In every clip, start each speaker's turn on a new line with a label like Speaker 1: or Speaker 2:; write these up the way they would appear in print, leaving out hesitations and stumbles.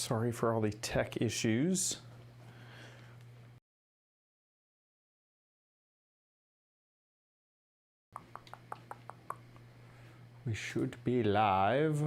Speaker 1: Sorry for all the tech issues. We should be live.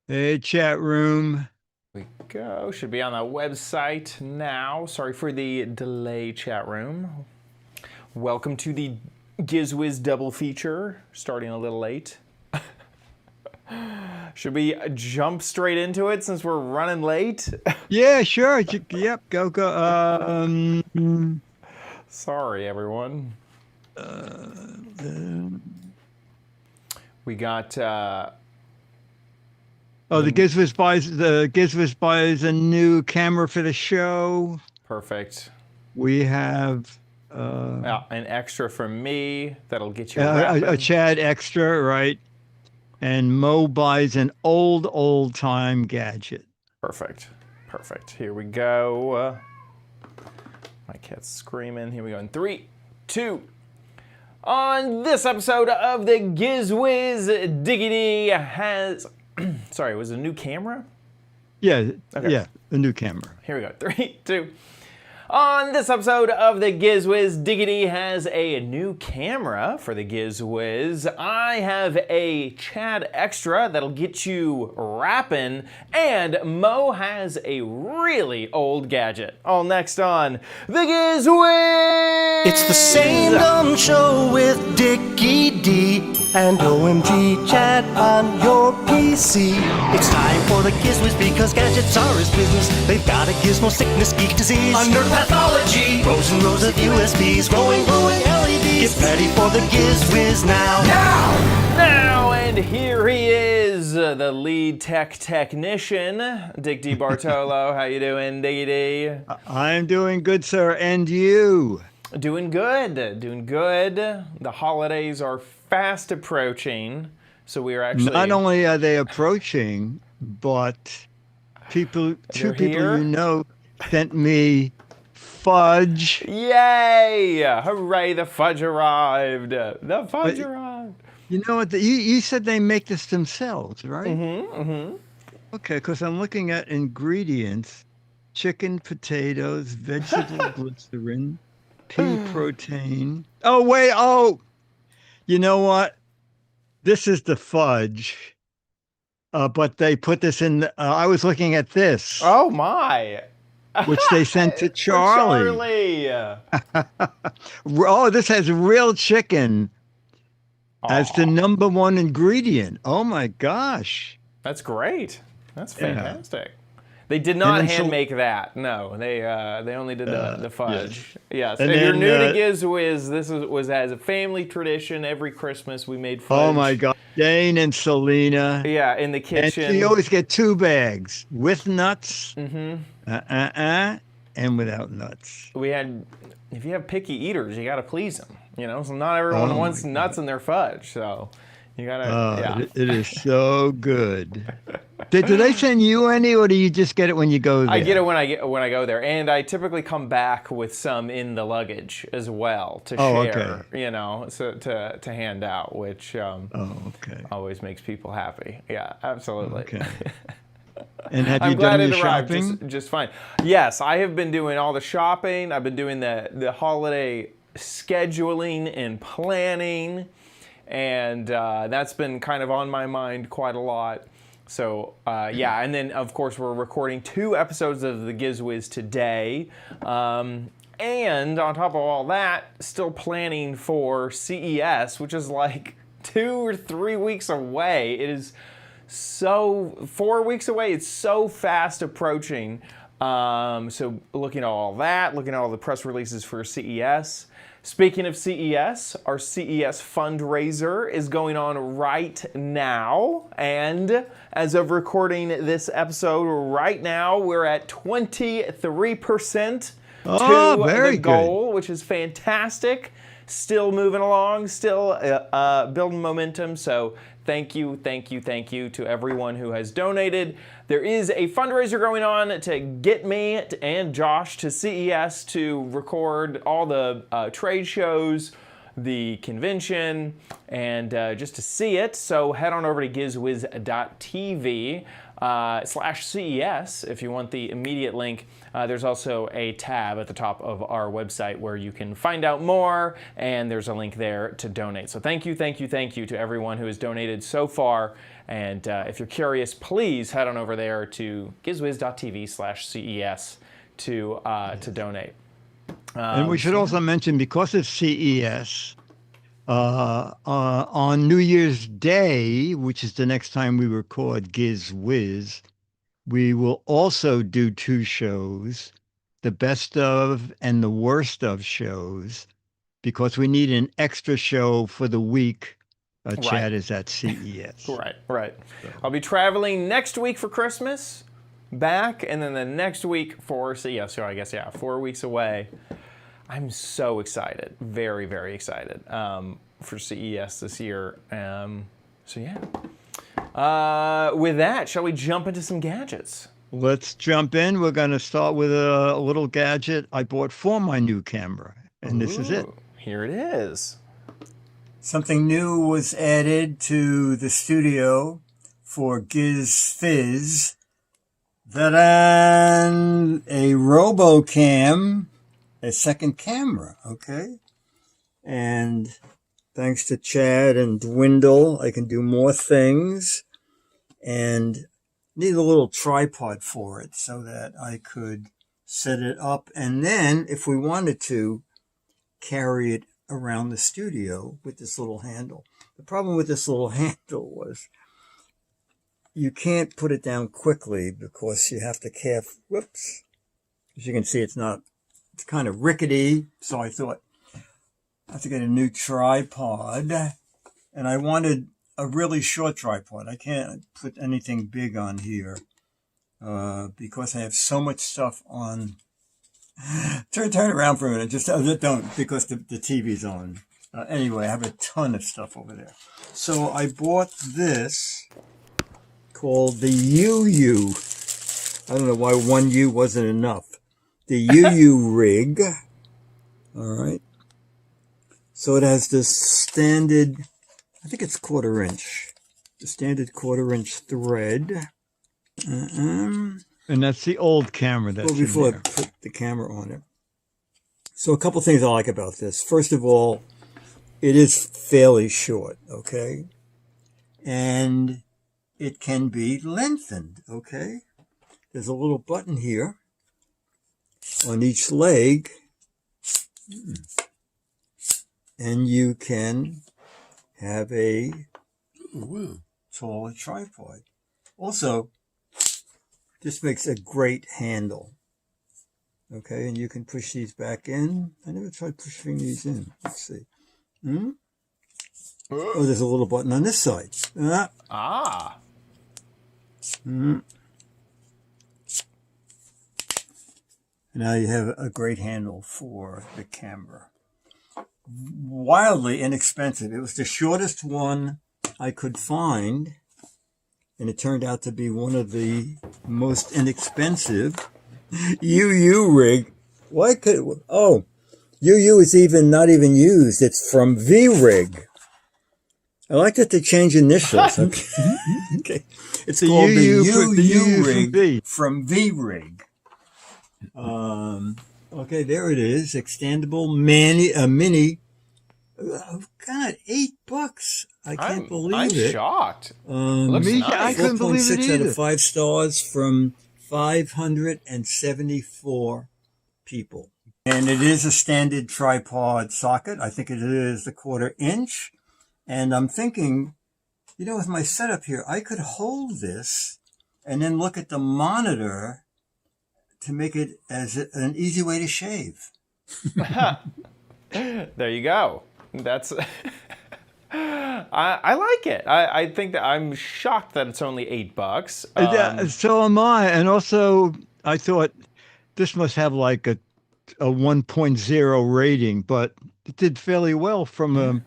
Speaker 2: Hey, chat room.
Speaker 1: We go. Should be on the website now. Sorry for the delay, chat room. Welcome to the Giz Wiz double feature, starting a little late. Should we jump straight into it since we're running late?
Speaker 2: Yeah, sure. Yep, go.
Speaker 1: Sorry, everyone. We got.
Speaker 2: The Giz Wiz buys a new camera for the show.
Speaker 1: Perfect.
Speaker 2: We have
Speaker 1: an extra from me that'll get you
Speaker 2: a Chad extra, right? And Mo buys an old time gadget.
Speaker 1: Perfect. Perfect. Here we go. My cat's screaming. Here we go in 3, 2. On this episode of the Giz Wiz, Diggity has. Sorry, it was a new camera?
Speaker 2: Yeah,
Speaker 1: okay.
Speaker 2: Yeah, a new camera.
Speaker 1: Here we go. 3, 2. On this episode of the Giz Wiz, Diggity has a new camera for the Giz Wiz. I have a Chad Extra that'll get you rapping, and Mo has a really old gadget. All next on the Giz Wiz!
Speaker 3: It's the same dumb show with Dickie D and OMG Chad on your PC. It's time for the Giz Wiz because gadgets are his business. They've got a gizmo sickness, geek disease, under pathology, rows and rows of USBs, glowing LEDs. Get ready for the Giz Wiz now.
Speaker 1: Now, and here he is, the lead technician, Dick D. Bartolo. How you doing, Diggity?
Speaker 2: I'm doing good, sir, and you?
Speaker 1: Doing good, doing good. The holidays are fast approaching, so we are actually...
Speaker 2: Not only are they approaching, but two people
Speaker 1: here?
Speaker 2: you know sent me fudge.
Speaker 1: Yay! Hooray, the fudge arrived. The fudge arrived.
Speaker 2: You know what? You said they make this themselves, right?
Speaker 1: Mm-hmm.
Speaker 2: Okay, because I'm looking at ingredients: chicken, potatoes, vegetable glycerin, pea protein. Oh, wait. Oh, you know what? This is the fudge. But they put this in. I was looking at this.
Speaker 1: Oh, my.
Speaker 2: Which they sent to Charlie. Oh, this has real chicken as the #1 ingredient. Oh my gosh.
Speaker 1: That's great. That's fantastic. They did not hand make that. No, they only did the fudge. Yes.
Speaker 2: And
Speaker 1: if you're
Speaker 2: then,
Speaker 1: new to Giz Wiz, this was as a family tradition. Every Christmas we made fudge.
Speaker 2: Oh my God. Jane and Selena.
Speaker 1: Yeah, in the kitchen.
Speaker 2: And you always get 2 bags with nuts. And without nuts.
Speaker 1: We had, if you have picky eaters, you got to please them. You know, so not everyone wants nuts in their fudge. So you gotta.
Speaker 2: It is so good. Do they send you any, or do you just get it when you go there?
Speaker 1: I get it when I go there, and I typically come back with some in the luggage as well to share. Okay. You know, so to hand out, which always makes people happy. Yeah, absolutely. Okay.
Speaker 2: And have you done your shopping?
Speaker 1: Just fine. Yes, I have been doing all the shopping. I've been doing the holiday scheduling and planning, and that's been kind of on my mind quite a lot. So yeah, and then of course we're recording 2 episodes of the Giz Wiz today, and on top of all that, still planning for CES, which is like 2 or 3 weeks away. It is so 4 weeks away. It's so fast approaching. So looking at all that, looking at all the press releases for CES. Speaking of CES, our CES fundraiser is going on right now. And as of recording this episode right now, we're at 23% to the goal, which is fantastic. Still moving along, still building momentum. So thank you to everyone who has donated. There is a fundraiser going on to get me and Josh to CES to record all the trade shows, the convention, and just to see it. So head on over to gizwiz.tv /CES if you want the immediate link. There's also a tab at the top of our website where you can find out more, and there's a link there to donate. So thank you to everyone who has donated so far. And if you're curious, please head on over there to gizwiz.tv /CES to donate.
Speaker 2: And we should also mention, because it's CES, on New Year's Day, which is the next time we record Giz Wiz, we will also do 2 shows, the best of and the worst of shows, because we need an extra show for the week. Chad is at CES.
Speaker 1: Right. So. I'll be traveling next week for Christmas, back, and then the next week for CES. So I guess, 4 weeks away. I'm so excited, very, very excited for CES this year. So yeah. With that, shall we jump into some gadgets?
Speaker 2: Let's jump in. We're going to start with a little gadget I bought for my new camera, and this is it.
Speaker 1: Here it is.
Speaker 2: Something new was added to the studio for Giz Fiz. Ta-da! A RoboCam, a second camera, okay? And thanks to Chad and Dwindle, I can do more things. And need a little tripod for it so that I could set it up. And then, if we wanted to, carry it around the studio with this little handle. The problem with this little handle was you can't put it down quickly because you have to whoops. As you can see, it's kind of rickety. So I thought I have to get a new tripod, and I wanted a really short tripod. I can't put anything big on here because I have so much stuff on. Turn around for a minute. Just don't, because the TV's on. Anyway, I have a ton of stuff over there. So I bought this called the UU. I don't know why one U wasn't enough. The UU rig. All right. So it has this standard, I think it's 1/4 inch. The standard 1/4 inch thread. And that's the old camera that's before I put the camera on it. So a couple things I like about this. First of all, it is fairly short, okay? And it can be lengthened, okay? There's a little button here on each leg. And you can have a taller tripod. Also, this makes a great handle. Okay, and you can push these back in. I never tried pushing these in. Let's see. Oh, there's a little button on this side. Now you have a great handle for the camera. Wildly inexpensive. It was the shortest one I could find. And it turned out to be one of the most inexpensive. UU rig. Why could, UU is not even used. It's from V-Rig. I like that they change initials. Okay. It's called the UU rig from V-Rig. Okay, there it is. Extendable mini. God, $8. I can't believe it.
Speaker 1: I'm shocked.
Speaker 2: Looks nice. I couldn't believe it either. 4.6 out of 5 stars from 574 people. And it is a standard tripod socket. I think it is the 1/4 inch. And I'm thinking, with my setup here, I could hold this and then look at the monitor to make it as an easy way to shave.
Speaker 1: There you go. That's. I like it. I think that I'm shocked that it's only $8.
Speaker 2: So am I. And also, I thought this must have like a 1.0 rating, but it did fairly well from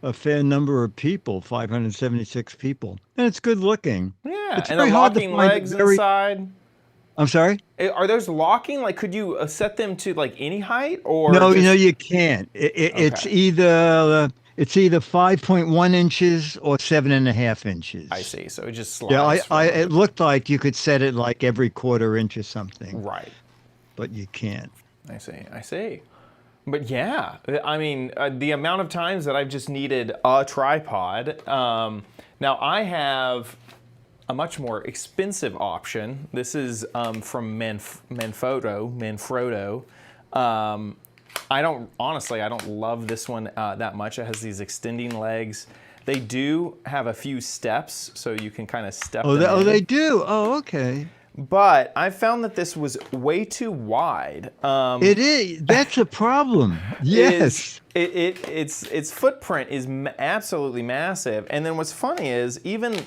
Speaker 2: a fair number of people, 576 people. And it's good looking.
Speaker 1: Yeah,
Speaker 2: it's
Speaker 1: and the locking legs inside.
Speaker 2: I'm sorry?
Speaker 1: Are those locking? Like, could you set them to like any height, or
Speaker 2: no? You can't. It's either 5.1 inches or 7.5 inches.
Speaker 1: I see. So it just slides.
Speaker 2: Yeah, it looked like you could set it like every 1/4 inch or something.
Speaker 1: Right.
Speaker 2: But you can't.
Speaker 1: I see. But yeah, I mean, the amount of times that I've just needed a tripod. Now I have a much more expensive option. This is from Manfrotto. I don't love this one that much. It has these extending legs. They do have a few steps, so you can kind of step them in.
Speaker 2: They do? Oh, okay.
Speaker 1: But I found that this was way too wide.
Speaker 2: It is. That's a problem. Yes.
Speaker 1: Its footprint is absolutely massive. And then what's funny is even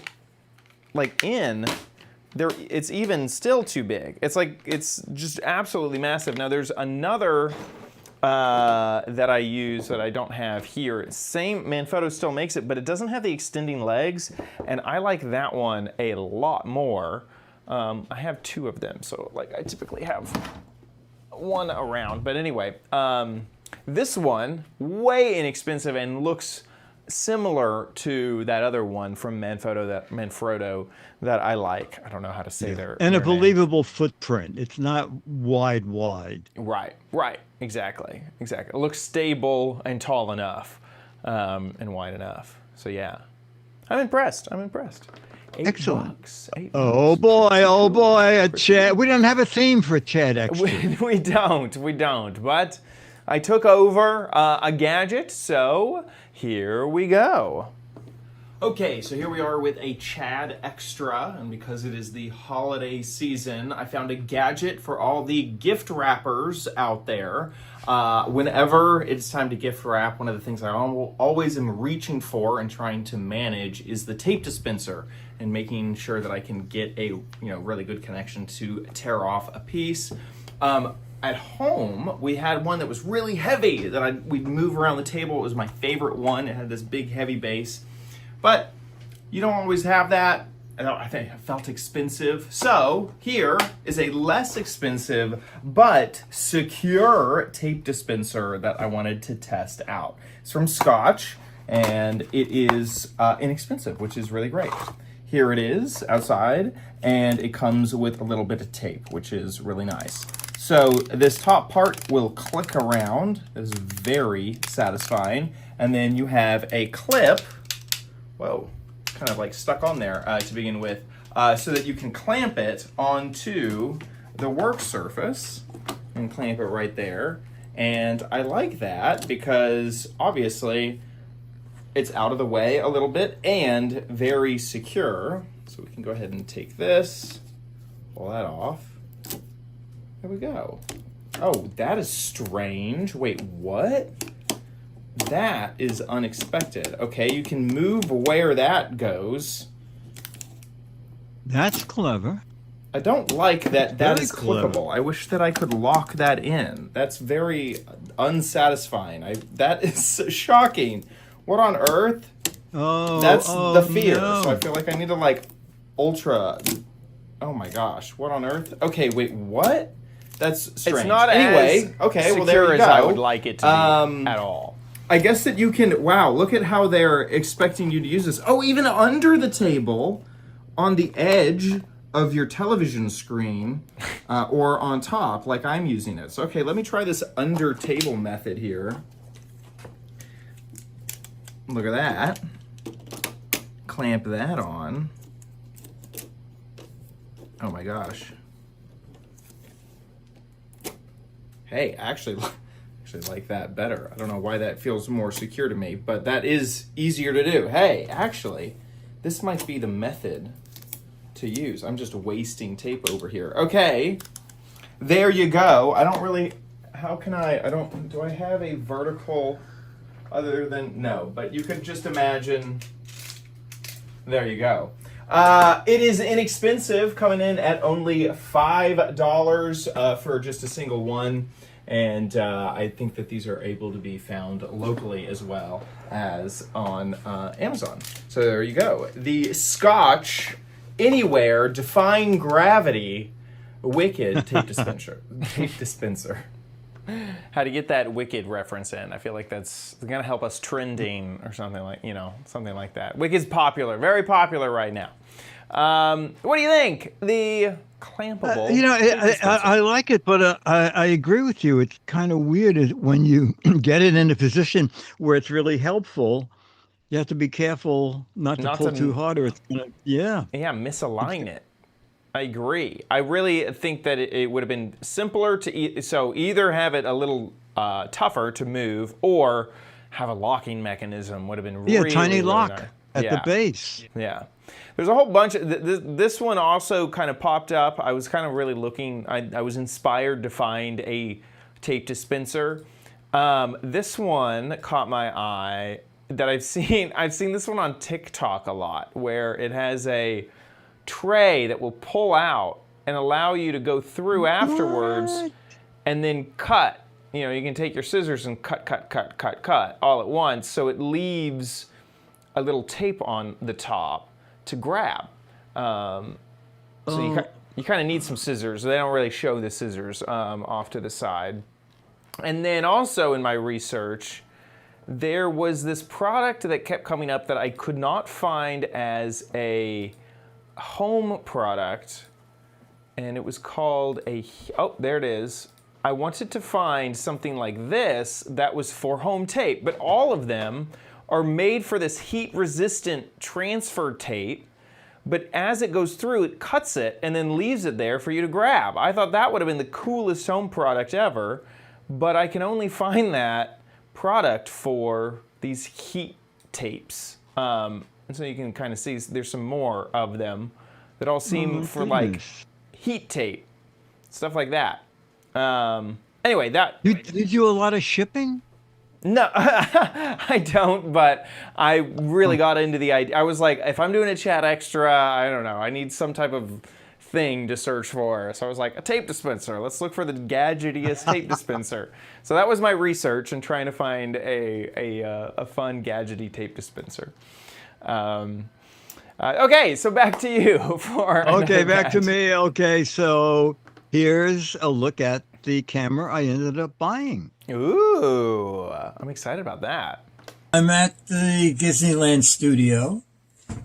Speaker 1: like it's even still too big. It's just absolutely massive. Now there's another that I use that I don't have here. Same, Manfrotto still makes it, but it doesn't have the extending legs, and I like that one a lot more. I have 2 of them, so like I typically have one around. But anyway, this one, way inexpensive and looks similar to that other one from Manfrotto that I like. I don't know how to say their
Speaker 2: And
Speaker 1: their
Speaker 2: a believable footprint. It's not wide.
Speaker 1: Right. Exactly. It looks stable and tall enough, and wide enough. So yeah, I'm impressed.
Speaker 2: Excellent.
Speaker 1: $8.
Speaker 2: Oh boy, a Chad. We don't have a theme for Chad, actually.
Speaker 1: We don't. But I took over a gadget, so here we go. Okay, so here we are with a Chad Extra, and because it is the holiday season, I found a gadget for all the gift wrappers out there. Whenever it's time to gift wrap, one of the things I always am reaching for and trying to manage is the tape dispenser, and making sure that I can get a really good connection to tear off a piece. At home, we had one that was really heavy that we'd move around the table. It was my favorite one. It had this big, heavy base. But you don't always have that. I think it felt expensive. So here is a less expensive but secure tape dispenser that I wanted to test out. It's from Scotch, and it is inexpensive, which is really great. Here it is outside, and it comes with a little bit of tape, which is really nice. So this top part will click around. It's very satisfying. And then you have a clip. Whoa, kind of like stuck on there to begin with, so that you can clamp it onto the work surface and clamp it right there. And I like that because obviously it's out of the way a little bit and very secure. So we can go ahead and take this, pull that off. There we go. Oh, that is strange. Wait, what? That is unexpected. Okay, you can move where that goes.
Speaker 2: That's clever.
Speaker 1: I don't like that
Speaker 2: Very
Speaker 1: is
Speaker 2: clever.
Speaker 1: clickable. I wish that I could lock that in. That's very unsatisfying. That is shocking. What on earth?
Speaker 2: Oh,
Speaker 1: That's the fear.
Speaker 2: no.
Speaker 1: So I feel like I need to like ultra. Oh my gosh, what on earth? Okay, wait, what? That's strange.
Speaker 4: It's not
Speaker 1: anyway,
Speaker 4: as
Speaker 1: okay, well there
Speaker 4: secure
Speaker 1: you
Speaker 4: as
Speaker 1: go.
Speaker 4: I would like it to be at all.
Speaker 1: I guess that you can, wow, look at how they're expecting you to use this. Oh, even under the table, on the edge of your television screen, or on top, like I'm using it. So, okay, let me try this under table method here. Look at that. Clamp that on. Oh my gosh. Hey, actually like that better. I don't know why that feels more secure to me, but that is easier to do. Hey, actually, this might be the method to use. I'm just wasting tape over here. Okay, there you go. I don't really, how can I don't, do I have a vertical other than, no, but you could just imagine, there you go. It is inexpensive, coming in at only $5 for just a single one. And I think that these are able to be found locally as well as on Amazon. So there you go. The Scotch Anywhere Defying Gravity Wicked tape dispenser. Tape dispenser.
Speaker 4: How to get that Wicked reference in? I feel like that's gonna help us trending or something like something like that. Wicked's popular, very popular right now. What do you think? The clampable.
Speaker 2: I like it, but I agree with you. It's kind of weird when you get it in a position where it's really helpful. You have to be careful not to pull too hard, or it's gonna
Speaker 4: misalign it. I agree. I really think that it would have been simpler to either have it a little tougher to move, or have a locking mechanism. Would have been really,
Speaker 2: tiny
Speaker 4: really
Speaker 2: lock
Speaker 4: nice.
Speaker 2: at the base.
Speaker 4: Yeah. There's a whole bunch of this one also kind of popped up. I was kind of really looking. I was inspired to find a tape dispenser. This one caught my eye that I've seen this one on TikTok a lot, where it has a tray that will pull out and allow you to go through afterwards and then cut. You can take your scissors and cut all at once, so it leaves a little tape on the top to grab. So you kind of need some scissors. They don't really show the scissors off to the side. And then also in my research, there was this product that kept coming up that I could not find as a home product, and it was called there it is. I wanted to find something like this that was for home tape, but all of them are made for this heat-resistant transfer tape, but as it goes through, it cuts it and then leaves it there for you to grab. I thought that would have been the coolest home product ever, but I can only find that product for these heat tapes. And so you can kind of see there's some more of them that all seem for like heat tape, stuff like that. Anyway,
Speaker 2: Did you do a lot of shipping?
Speaker 4: No, I don't, but I really got into the idea. I was like, if I'm doing a chat extra, I don't know, I need some type of thing to search for. So I was like, a tape dispenser. Let's look for the gadgetiest tape dispenser. So that was my research and trying to find a fun gadgety tape dispenser. Okay, so back to you for
Speaker 2: back to me. Okay, so here's a look at the camera I ended up buying.
Speaker 4: Ooh, I'm excited about that.
Speaker 2: I'm at the Disneyland studio,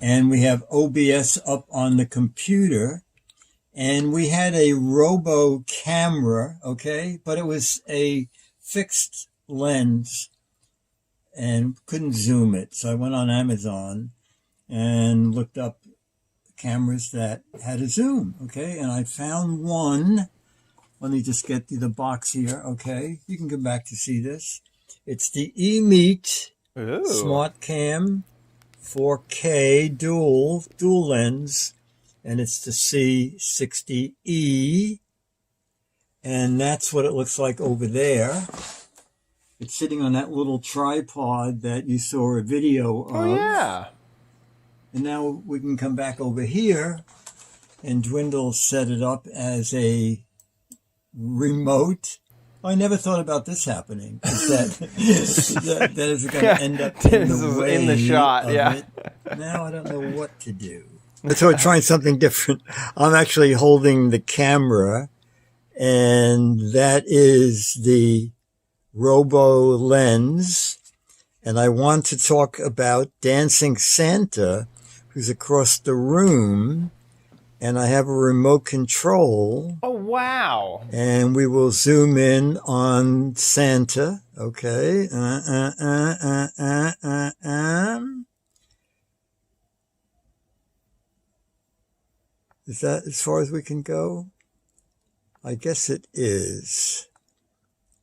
Speaker 2: and we have OBS up on the computer, and we had a robo camera, okay, but it was a fixed lens and couldn't zoom it. So I went on Amazon and looked up cameras that had a zoom, okay, and I found one. Let me just get to the box here, okay? You can come back to see this. It's the eMeet Smart Cam 4K dual lens, and it's the C60E, and that's what it looks like over there. It's sitting on that little tripod that you saw a video of.
Speaker 4: Oh, yeah.
Speaker 2: And now we can come back over here, and Dwindle set it up as a remote. I never thought about this happening. That is going to end up in the shot. Yeah. Now I don't know what to do. So we're trying something different. I'm actually holding the camera, and that is the Robo lens. And I want to talk about Dancing Santa, who's across the room. And I have a remote control.
Speaker 4: Oh, wow.
Speaker 2: And we will zoom in on Santa. Okay. Is that as far as we can go? I guess it is.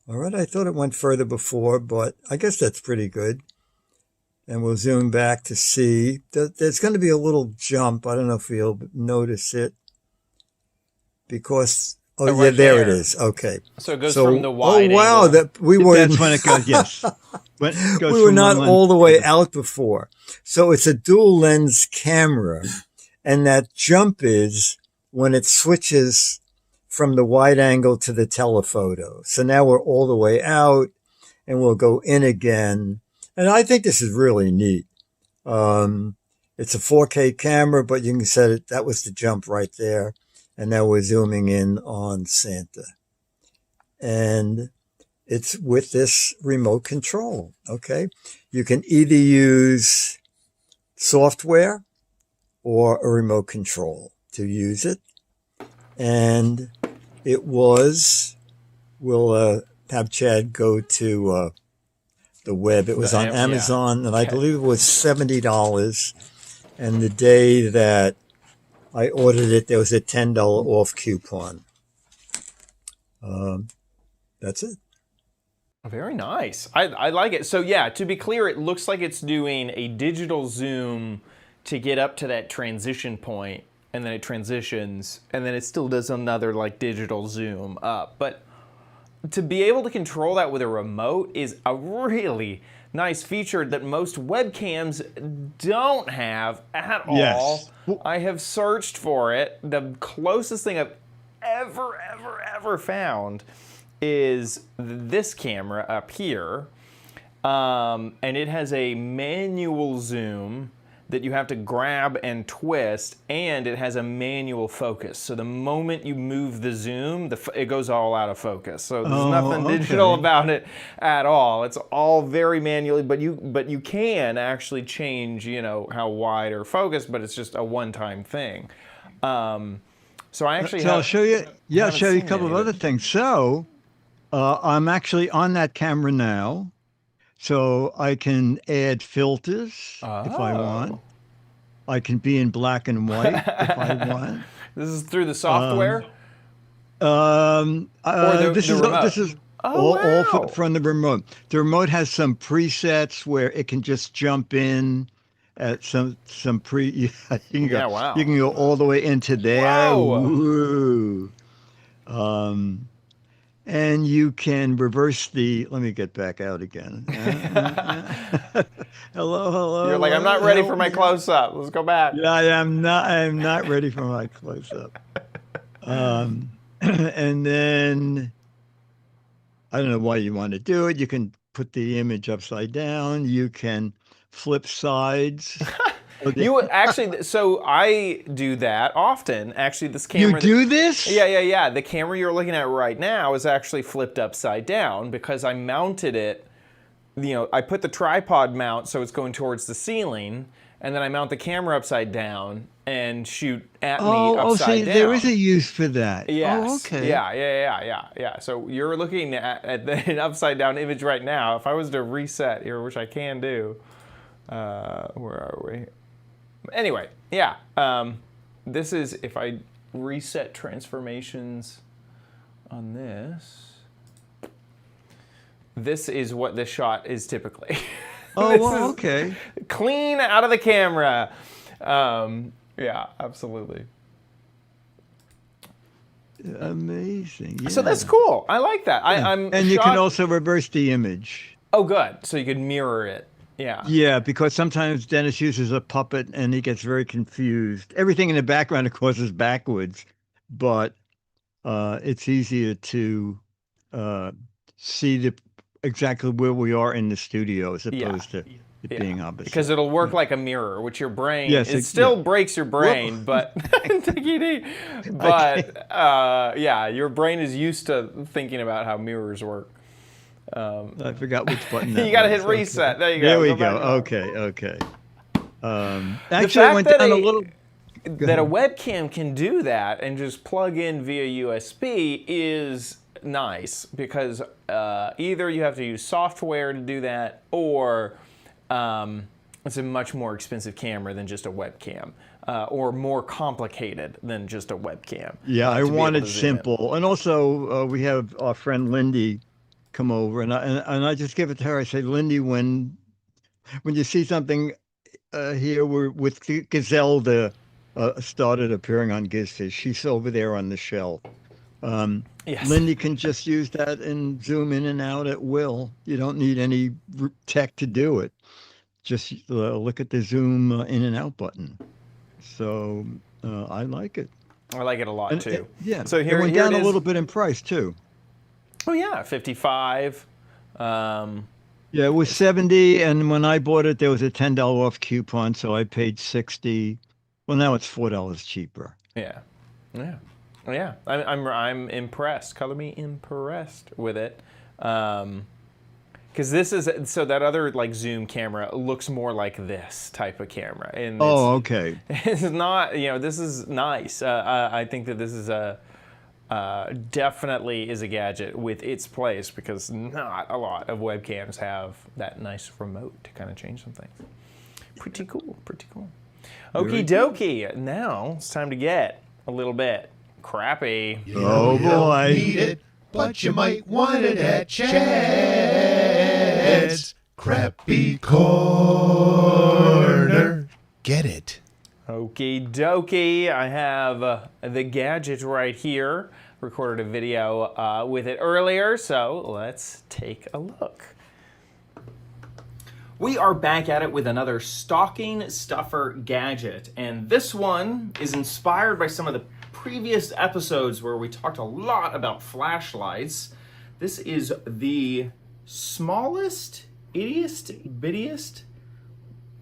Speaker 2: All right. I thought it went further before, but I guess that's pretty good. And we'll zoom back to see. There's going to be a little jump. I don't know if you'll notice it, because
Speaker 5: Oh,
Speaker 1: Oh,
Speaker 5: yeah,
Speaker 1: right
Speaker 5: there it
Speaker 1: there.
Speaker 5: is. Okay.
Speaker 1: So it goes from the
Speaker 5: Oh,
Speaker 1: wide
Speaker 5: wow,
Speaker 1: angle.
Speaker 5: that we were
Speaker 2: That's when it goes. Yes, when it goes
Speaker 5: we were
Speaker 2: from
Speaker 5: not
Speaker 2: one
Speaker 5: all
Speaker 2: lens
Speaker 5: the
Speaker 2: to
Speaker 5: way
Speaker 2: the-
Speaker 5: out before. So it's a dual lens camera, and that jump is when it switches from the wide angle to the telephoto. So now we're all the way out, and we'll go in again. And I think this is really neat. It's a 4K camera, but you can set it. That was the jump right there. And now we're zooming in on Santa. And it's with this remote control. Okay. You can either use software or a remote control to use it. And it was, we'll have Chad go to the web. It was on
Speaker 1: Yeah.
Speaker 5: Amazon, and I believe it was $70. And the day that I ordered it, there was a $10 off coupon. That's it.
Speaker 1: Very nice. I like it. So yeah, to be clear, it looks like it's doing a digital zoom to get up to that transition point, and then it transitions, and then it still does another like digital zoom up. But to be able to control that with a remote is a really nice feature that most webcams don't have at
Speaker 2: Yes.
Speaker 1: all. I have searched for it. The closest thing I've ever found is this camera up here. And it has a manual zoom that you have to grab and twist, and it has a manual focus. So the moment you move the zoom, it goes all out of focus. So there's nothing digital about it at all. It's all very manually, but you can actually change, you know, how wide or focus, but it's just a one-time thing. So I actually
Speaker 2: So I'll show you. Yeah, I'll
Speaker 1: haven't
Speaker 2: show you a
Speaker 1: seen
Speaker 2: couple of
Speaker 1: any of
Speaker 2: other things. So I'm actually on that camera now. So I can add filters if I want. I can be in black and white if I want.
Speaker 1: This is through the software?
Speaker 2: This is
Speaker 1: remote?
Speaker 2: all
Speaker 1: wow.
Speaker 2: from the remote. The remote has some presets where it can just jump in at some you can go,
Speaker 1: Yeah, wow.
Speaker 2: You can go all the way into there.
Speaker 1: Whoa.
Speaker 2: Woo. And you can reverse the. Let me get back out again. Hello.
Speaker 1: You're like, I'm not ready for
Speaker 2: help
Speaker 1: my
Speaker 2: me.
Speaker 1: close-up. Let's go back.
Speaker 2: Yeah, I'm not ready for my close-up. And then I don't know why you want to do it. You can put the image upside down. You can flip sides.
Speaker 1: You actually, so I do that often. Actually, this
Speaker 2: You
Speaker 1: camera.
Speaker 2: do this?
Speaker 1: Yeah. The camera you're looking at right now is actually flipped upside down because I mounted it. You know, I put the tripod mount so it's going towards the ceiling, and then I mount the camera upside down and shoot at me upside down.
Speaker 2: There is a use for that.
Speaker 1: Yes.
Speaker 2: Oh, okay.
Speaker 1: Yeah. So you're looking at the upside down image right now. If I was to reset here, which I can do, where are we? Anyway, yeah. This is, if I reset transformations on this is what this shot is typically.
Speaker 2: Oh,
Speaker 1: This
Speaker 2: well,
Speaker 1: is
Speaker 2: okay.
Speaker 1: clean out of the camera. Yeah, absolutely.
Speaker 2: Amazing.
Speaker 1: So
Speaker 2: yeah.
Speaker 1: that's cool. I like that. I'm
Speaker 2: And you can
Speaker 1: shocked-
Speaker 2: also reverse the image.
Speaker 1: Oh, good. So you can mirror it. Yeah.
Speaker 2: Yeah, because sometimes Dennis uses a puppet and he gets very confused. Everything in the background, of course, is backwards, but it's easier to see exactly where we are in the studio as opposed to it being opposite.
Speaker 1: Because it'll work like a mirror, which your brain,
Speaker 2: Yes,
Speaker 1: it
Speaker 2: it-
Speaker 1: still
Speaker 2: yeah.
Speaker 1: breaks your brain, but yeah, your brain is used to thinking about how mirrors work.
Speaker 2: I forgot which button. That
Speaker 1: You got to
Speaker 2: was.
Speaker 1: hit reset. There you go.
Speaker 2: There we
Speaker 1: back
Speaker 2: go.
Speaker 1: up.
Speaker 2: Okay.
Speaker 1: The
Speaker 2: Actually, I
Speaker 1: fact
Speaker 2: went
Speaker 1: that
Speaker 2: down a little.
Speaker 1: that a webcam can do that and just plug in via USB is nice because either you have to use software to do that or it's a much more expensive camera than just a webcam or more complicated than just a webcam.
Speaker 2: Yeah, I
Speaker 1: to be able
Speaker 2: wanted
Speaker 1: to zoom in.
Speaker 2: simple, and also we have our friend Lindy come over, and I just give it to her. I say, Lindy, when you see something here, we're with Gazelle started appearing on Giz Fiz. She's over there on the shelf.
Speaker 1: Yes.
Speaker 2: Lindy can just use that and zoom in and out at will. You don't need any tech to do it. Just look at the zoom in and out button. So I like it.
Speaker 1: I like it a lot too.
Speaker 2: Yeah.
Speaker 1: So
Speaker 2: it went down a little bit in price too.
Speaker 1: Oh yeah, 55.
Speaker 2: Yeah, it was 70, and when I bought it, there was a $10 off coupon, so I paid 60. Well, now it's $4 cheaper.
Speaker 1: Yeah, yeah, yeah. I'm impressed. Color me impressed with it, because this is so that other like zoom camera looks more like this type of camera, and
Speaker 2: okay.
Speaker 1: It's not. This is nice. I think that this is definitely is a gadget with its place, because not a lot of webcams have that nice remote to kind of change some things. Pretty cool, pretty cool. Okie dokie. Now it's time to get a little bit crappy.
Speaker 2: Oh boy.
Speaker 6: Need it, but you might want it at Chad's Crappy Corner. Get it.
Speaker 1: Okie dokie. I have the gadget right here. Recorded a video with it earlier, so let's take a look. We are back at it with another stocking stuffer gadget, and this one is inspired by some of the previous episodes where we talked a lot about flashlights. This is the smallest, bittiest,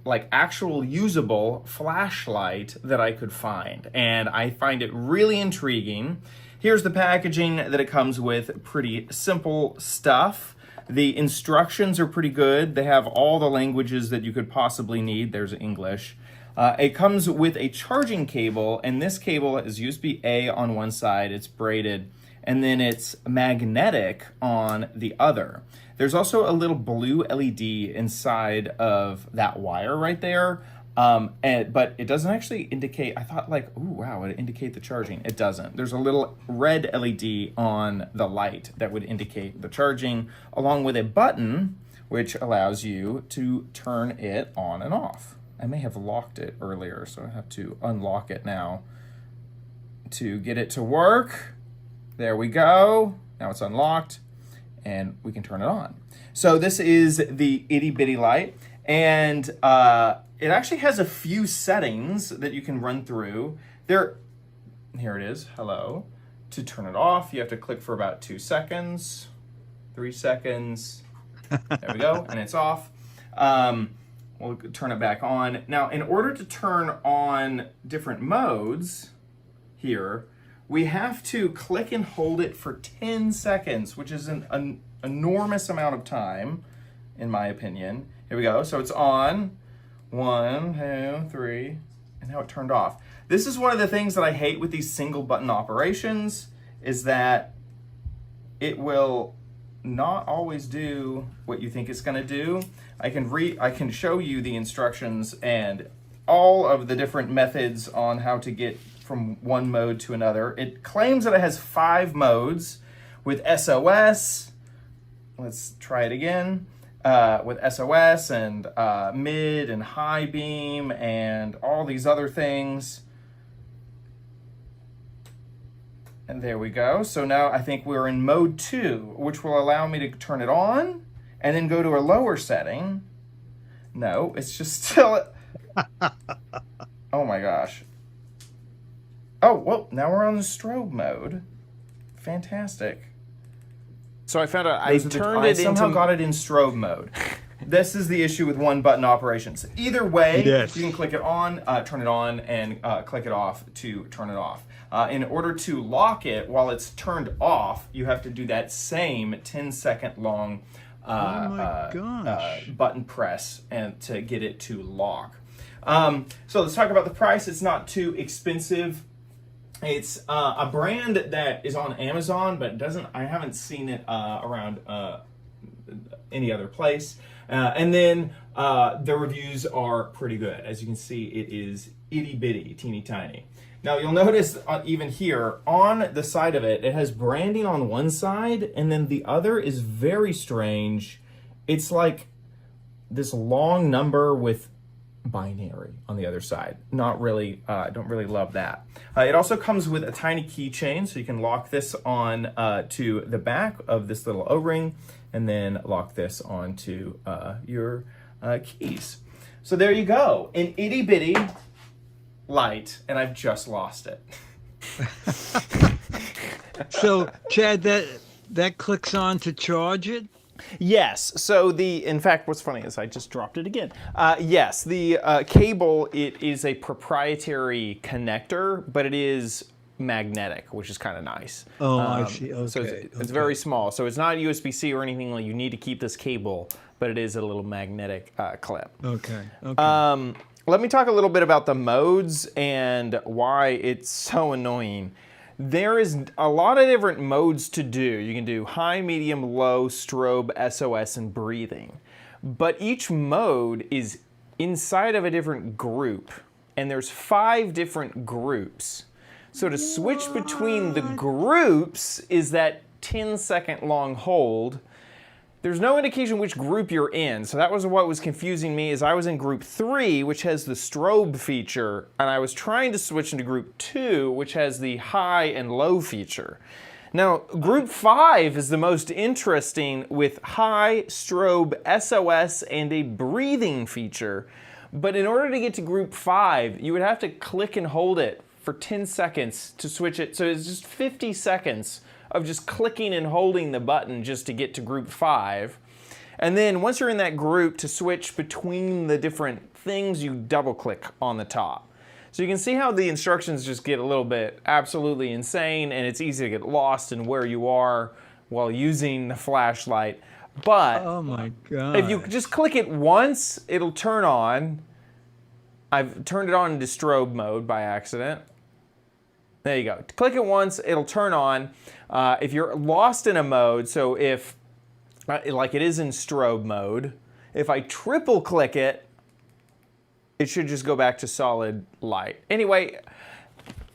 Speaker 1: like actual usable flashlight that I could find, and I find it really intriguing. Here's the packaging that it comes with. Pretty simple stuff. The instructions are pretty good. They have all the languages that you could possibly need. There's English. It comes with a charging cable, and this cable is USB-A on one side, it's braided, and then it's magnetic on the other. There's also a little blue LED inside of that wire right there. But it doesn't actually indicate. I thought like, ooh, wow, it indicate the charging. It doesn't. There's a little red LED on the light that would indicate the charging, along with a button which allows you to turn it on and off. I may have locked it earlier, so I have to unlock it now to get it to work. There we go. Now it's unlocked, and we can turn it on. So this is the itty bitty light, and it actually has a few settings that you can run through. Here it is, hello. To turn it off, you have to click for about 2 seconds, 3 seconds. There we go, and it's off. We'll turn it back on. Now, in order to turn on different modes here, we have to click and hold it for 10 seconds, which is an enormous amount of time, in my opinion. Here we go, so it's on. 1, 2, 3, and now it turned off. This is one of the things that I hate with these single button operations, is that it will not always do what you think it's going to do. I can show you the instructions and all of the different methods on how to get from one mode to another. It claims that it has 5 modes with SOS. Let's try it again. With SOS and mid and high beam and all these other things. And there we go. So now I think we're in mode 2, which will allow me to turn it on and then go to a lower setting. No, it's just still... Oh my gosh. Oh, well, now we're on the strobe mode. Fantastic. So I found out I somehow got it in strobe mode. This is the issue with one button operations. Either way,
Speaker 2: Yes.
Speaker 1: you can click it on, turn it on, and click it off to turn it off. In order to lock it while it's turned off, you have to do that same 10-second long button press and to get it to lock. So let's talk about the price. It's not too expensive. It's a brand that is on Amazon, but I haven't seen it around any other place. And then the reviews are pretty good. As you can see, it is itty bitty, teeny tiny. Now you'll notice even here on the side of it, it has branding on one side, and then the other is very strange. It's like this long number with binary on the other side. Not really, don't really love that. It also comes with a tiny keychain, so you can lock this on to the back of this little O-ring, and then lock this onto your keys. So there you go, an itty bitty light, and I've just lost it.
Speaker 2: So, Chad, that clicks on to charge it?
Speaker 1: Yes. So in fact, what's funny is I just dropped it again. Yes, the cable, it is a proprietary connector, but it is magnetic, which is kind of nice.
Speaker 2: Oh, I see. Okay.
Speaker 1: So it's very small. So it's not USB-C or anything like you need to keep this cable, but it is a little magnetic clip.
Speaker 2: Okay. Okay.
Speaker 1: Let me talk a little bit about the modes and why it's so annoying. There is a lot of different modes to do. You can do high, medium, low, strobe, SOS, and breathing. But each mode is inside of a different group, and there's 5 different groups. So to switch between the groups is that 10-second long hold. There's no indication which group you're in, so that was what was confusing me. Is I was in group 3, which has the strobe feature, and I was trying to switch into group 2, which has the high and low feature. Now, group 5 is the most interesting with high, strobe, SOS, and a breathing feature. But in order to get to group 5, you would have to click and hold it for 10 seconds to switch it. So it's just 50 seconds of just clicking and holding the button just to get to group 5. And then once you're in that group, to switch between the different things, you double click on the top. So you can see how the instructions just get a little bit absolutely insane, and it's easy to get lost in where you are while using the flashlight. But
Speaker 2: oh my God.
Speaker 1: If you just click it once, it'll turn on. I've turned it on into strobe mode by accident. There you go. Click it once, it'll turn on. If you're lost in a mode, so if, like it is in strobe mode, if I triple click it, it should just go back to solid light. Anyway,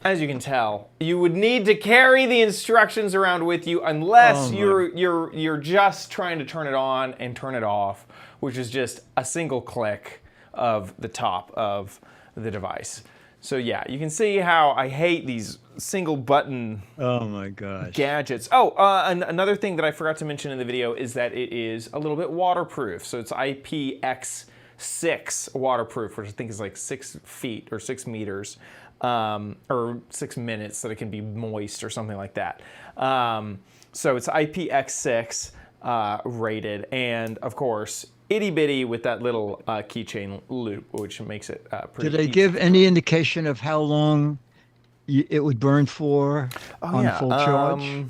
Speaker 1: as you can tell, you would need to carry the instructions around with you unless you're just trying to turn it on and turn it off, which is just a single click of the top of the device. So yeah, you can see how I hate these single button
Speaker 2: oh my gosh
Speaker 1: gadgets. Oh, another thing that I forgot to mention in the video is that it is a little bit waterproof. So it's IPX6 waterproof, which I think is like 6 feet or 6 meters, or 6 minutes, so it can be moist or something like that. So it's IPX6 rated, and of course, itty bitty with that little keychain loop, which makes it pretty.
Speaker 2: Did they give any indication of how long it would burn for on full charge?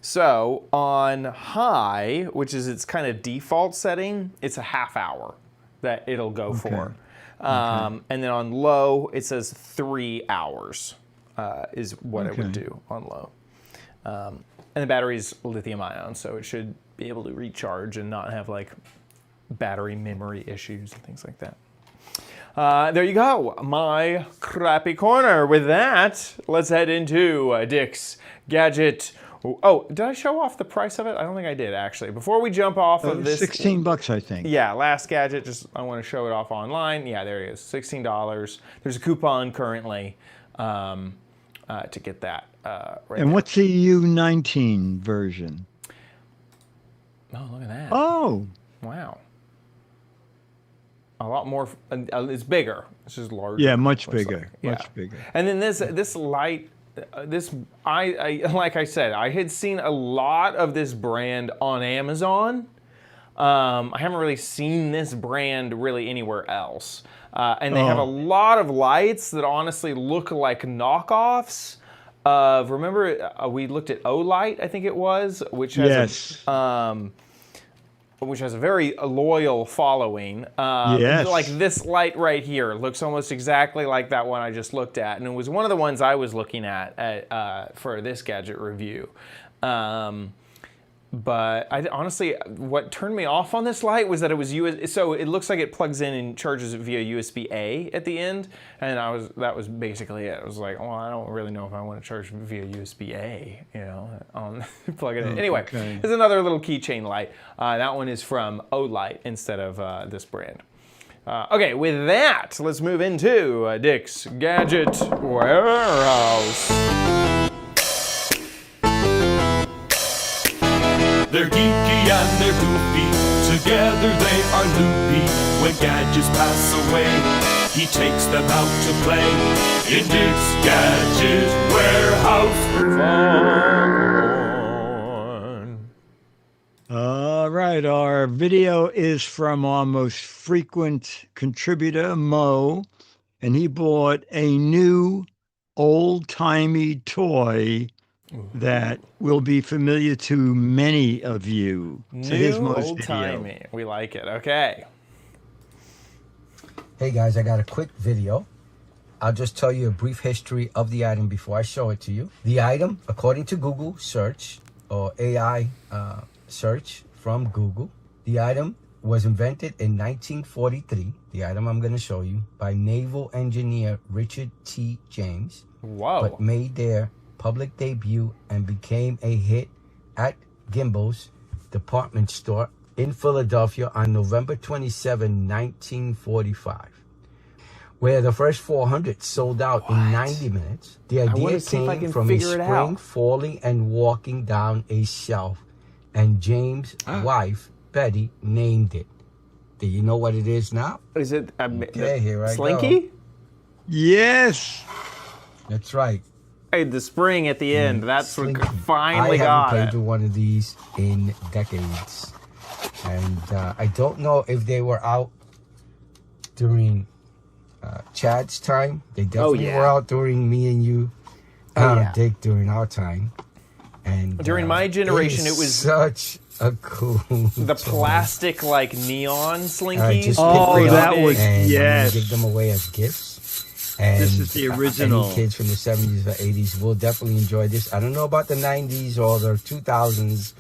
Speaker 1: So on high, which is its kind of default setting, it's a half hour that it'll go for. And then on low, it says 3 hours is what it would do on low. And the battery's lithium ion, so it should be able to recharge and not have like battery memory issues and things like that. There you go, my crappy corner. With that, let's head into Dick's gadget. Oh, did I show off the price of it? I don't think I did, actually. Before we jump off of this,
Speaker 2: $16, I think.
Speaker 1: Yeah, last gadget. Just I want to show it off online. Yeah, there it is, $16. There's a coupon currently to get that. Right
Speaker 2: and
Speaker 1: there.
Speaker 2: what's the U19 version?
Speaker 1: Oh, look at that.
Speaker 2: Oh,
Speaker 1: wow. A lot more. It's bigger. It's just larger.
Speaker 2: yeah, much
Speaker 1: looks
Speaker 2: bigger,
Speaker 1: like.
Speaker 2: much bigger.
Speaker 1: And then this light, I like I said, I had seen a lot of this brand on Amazon. I haven't really seen this brand really anywhere else. And they have a lot of lights that honestly look like knockoffs of. Remember, we looked at Olight, I think it was, which has which has a very loyal following.
Speaker 2: Yes.
Speaker 1: Like this light right here looks almost exactly like that one I just looked at. And it was one of the ones I was looking at for this gadget review. But I honestly, what turned me off on this light was that it was so it looks like it plugs in and charges it via USB-A at the end, and that was basically it. I was like, well, I don't really know if I want to charge via USB-A, you know, on plug it in. Anyway, there's another little keychain light. That one is from Olight instead of this brand.
Speaker 4: Okay, with that, let's move into Dick's Gadget Warehouse.
Speaker 7: They're geeky and they're goofy, together they are loopy. When gadgets pass away, he takes them out to play. In Dick's Gadget Warehouse.
Speaker 2: All right, our video is from our most frequent contributor, Mo, and he bought a new old-timey toy that will be familiar to many of you. So here's
Speaker 4: New
Speaker 2: Mo's
Speaker 4: old-timey. We like it. Okay.
Speaker 8: Hey guys, I got a quick video. I'll just tell you a brief history of the item before I show it to you. The item, according to Google search or AI search from Google, the item was invented in 1943. The item I'm going to show you by naval engineer Richard T. James.
Speaker 4: Whoa.
Speaker 8: But made their public debut and became a hit at Gimbel's department store in Philadelphia on November 27, 1945, where the first 400 sold out in 90 minutes. The idea came from a spring falling and walking down a shelf, and James' wife, Betty, named it. Do you know what it is now?
Speaker 4: Is it
Speaker 8: Okay, here I
Speaker 4: Slinky?
Speaker 8: go.
Speaker 2: Yes.
Speaker 8: That's right.
Speaker 4: Hey, the spring at the end. That's what
Speaker 8: Slinky.
Speaker 4: finally
Speaker 8: I
Speaker 4: got
Speaker 8: haven't
Speaker 4: it.
Speaker 8: played with one of these in decades. And I don't know if they were out during Chad's time. They definitely were out during me and you, Dick, during our time. And
Speaker 4: During my generation, it was
Speaker 8: such a cool
Speaker 4: the
Speaker 8: toy.
Speaker 4: plastic like neon slinkies.
Speaker 8: Just
Speaker 2: Oh,
Speaker 8: pick it
Speaker 2: that
Speaker 8: up
Speaker 2: was-
Speaker 8: and
Speaker 2: yes.
Speaker 8: give them away as gifts. And
Speaker 2: This is the original.
Speaker 8: Any kids from the 70s or 80s will definitely enjoy this. I don't know about the 90s or the 2000s,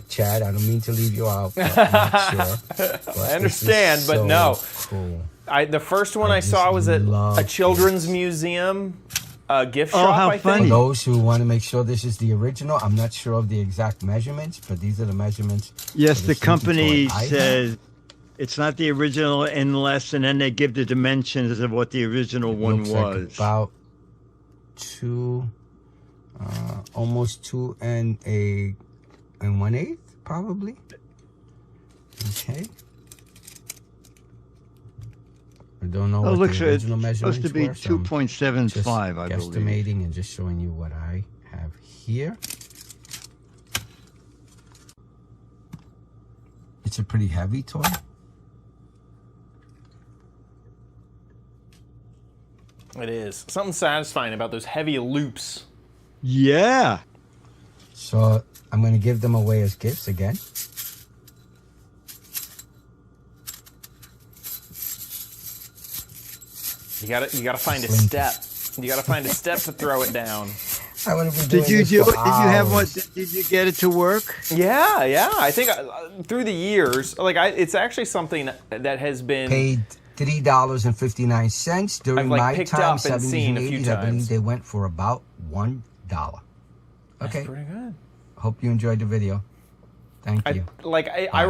Speaker 8: Chad. I don't mean to leave you out, but I'm not sure. But
Speaker 4: I understand,
Speaker 8: this is
Speaker 4: but
Speaker 8: so
Speaker 4: no.
Speaker 8: Cool.
Speaker 4: The first one I
Speaker 8: just
Speaker 4: saw was at
Speaker 8: love
Speaker 4: a children's museum gift
Speaker 2: Oh,
Speaker 4: shop,
Speaker 2: how
Speaker 4: I
Speaker 2: funny.
Speaker 4: think.
Speaker 8: For those who want to make sure this is the original, I'm not sure of the exact measurements, but these are the measurements.
Speaker 2: Yes,
Speaker 8: for
Speaker 2: the
Speaker 8: Slinky
Speaker 2: company
Speaker 8: toy. I
Speaker 2: says it's not the original unless, and then they give the dimensions of what the original one
Speaker 8: looks like
Speaker 2: was.
Speaker 8: about almost 2 and 1/8, probably. Okay. I don't know
Speaker 2: Oh,
Speaker 8: what
Speaker 2: looks
Speaker 8: the
Speaker 2: like it's
Speaker 8: original measurements
Speaker 2: supposed to be
Speaker 8: were, so I'm
Speaker 2: 2.75, I
Speaker 8: just
Speaker 2: believe.
Speaker 8: guesstimating and just showing you what I have here. It's a pretty heavy toy.
Speaker 4: It is. Something satisfying about those heavy loops.
Speaker 2: Yeah.
Speaker 8: So I'm going to give them away as gifts again.
Speaker 4: You gotta find a
Speaker 8: Slinky.
Speaker 4: step. You gotta find a step to throw it down.
Speaker 8: I want to be
Speaker 2: Did
Speaker 8: doing
Speaker 2: you
Speaker 8: this
Speaker 2: do it?
Speaker 8: for
Speaker 2: Did you have one?
Speaker 8: hours.
Speaker 2: Did you get it to work?
Speaker 4: Yeah. I think through the years, it's actually something that has been.
Speaker 8: Paid $3.59 during
Speaker 4: I've,
Speaker 8: my
Speaker 4: picked
Speaker 8: time,
Speaker 4: up and
Speaker 8: 70s
Speaker 4: seen
Speaker 8: and
Speaker 4: a few
Speaker 8: 80s. I believe
Speaker 4: times.
Speaker 8: they went for about $1. Okay.
Speaker 4: Pretty good.
Speaker 8: Hope you enjoyed the video. Thank you.
Speaker 4: I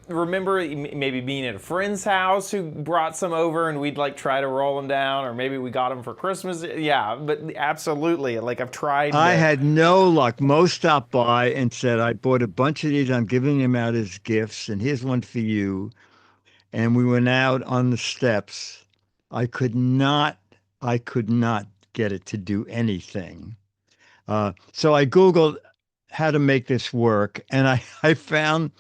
Speaker 4: remember maybe being at a friend's house who brought some over and we'd try to roll them down, or maybe we got them for Christmas. Yeah, but absolutely, I've tried.
Speaker 2: I had no luck. Mo stopped by and said, I bought a bunch of these. I'm giving them out as gifts, and here's one for you. And we went out on the steps. I could not get it to do anything. So I Googled how to make this work, and I found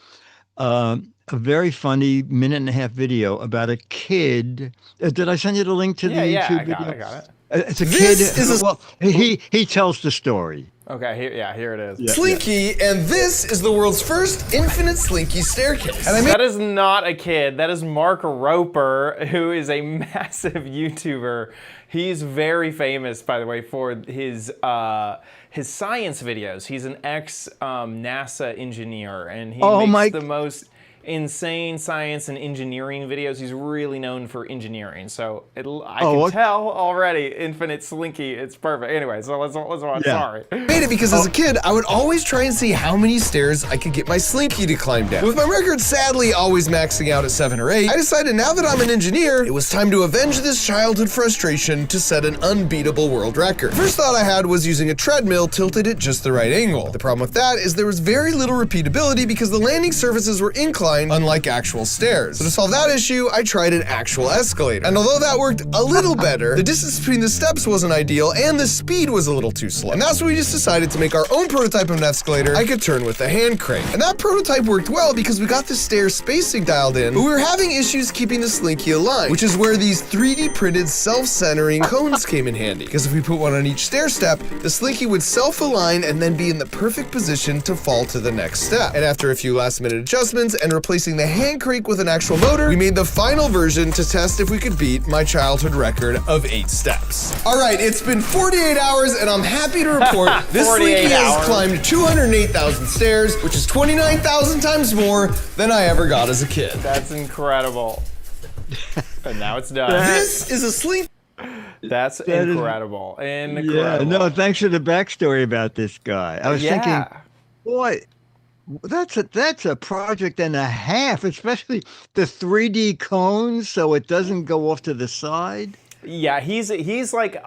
Speaker 2: a very funny 1.5-minute video about a kid. Did I send you the link to the YouTube video?
Speaker 4: I got it.
Speaker 2: It's a kid. Well, he tells the story.
Speaker 4: Okay, here it is.
Speaker 9: Slinky, and this is the world's first infinite Slinky staircase. And I made
Speaker 4: That is not a kid. That is Mark Roper, who is a massive YouTuber. He's very famous, by the way, for his science videos. He's an ex NASA engineer, and he makes the most insane science and engineering videos. He's really known for engineering, so I
Speaker 2: Oh,
Speaker 4: can
Speaker 2: okay.
Speaker 4: tell already. Infinite Slinky, it's perfect. Anyway, so let's watch.
Speaker 2: Yeah.
Speaker 4: Sorry.
Speaker 9: Made it because as a kid, I would always try and see how many stairs I could get my Slinky to climb down. With my record sadly always maxing out at 7 or 8, I decided now that I'm an engineer, it was time to avenge this childhood frustration to set an unbeatable world record. First thought I had was using a treadmill tilted at just the right angle. But the problem with that is there was very little repeatability because the landing surfaces were inclined, unlike actual stairs. So to solve that issue, I tried an actual escalator. And although that worked a little better, the distance between the steps wasn't ideal and the speed was a little too slow. And that's when we just decided to make our own prototype of an escalator I could turn with a hand crank. And that prototype worked well because we got the stair spacing dialed in, but we were having issues keeping the Slinky aligned, which is where these 3D printed self-centering cones came in handy. Because if we put one on each stair step, the Slinky would self-align and then be in the perfect position to fall to the next step. And after a few last-minute adjustments and replacing the hand crank with an actual motor, we made the final version to test if we could beat my childhood record of 8 steps. All right, it's been 48 hours and I'm happy to report this
Speaker 4: 48
Speaker 9: Slinky has
Speaker 4: hours.
Speaker 9: climbed 208,000 stairs, which is 29,000 times more than I ever got as a kid.
Speaker 4: That's incredible. And now it's done.
Speaker 9: This is a Slinky.
Speaker 4: That's
Speaker 2: That is-
Speaker 4: incredible. Incredible.
Speaker 2: Yeah, no, thanks for the backstory about this guy. I was thinking, boy, that's a project and a half, especially the 3D cones so it doesn't go off to the side.
Speaker 4: Yeah, he's like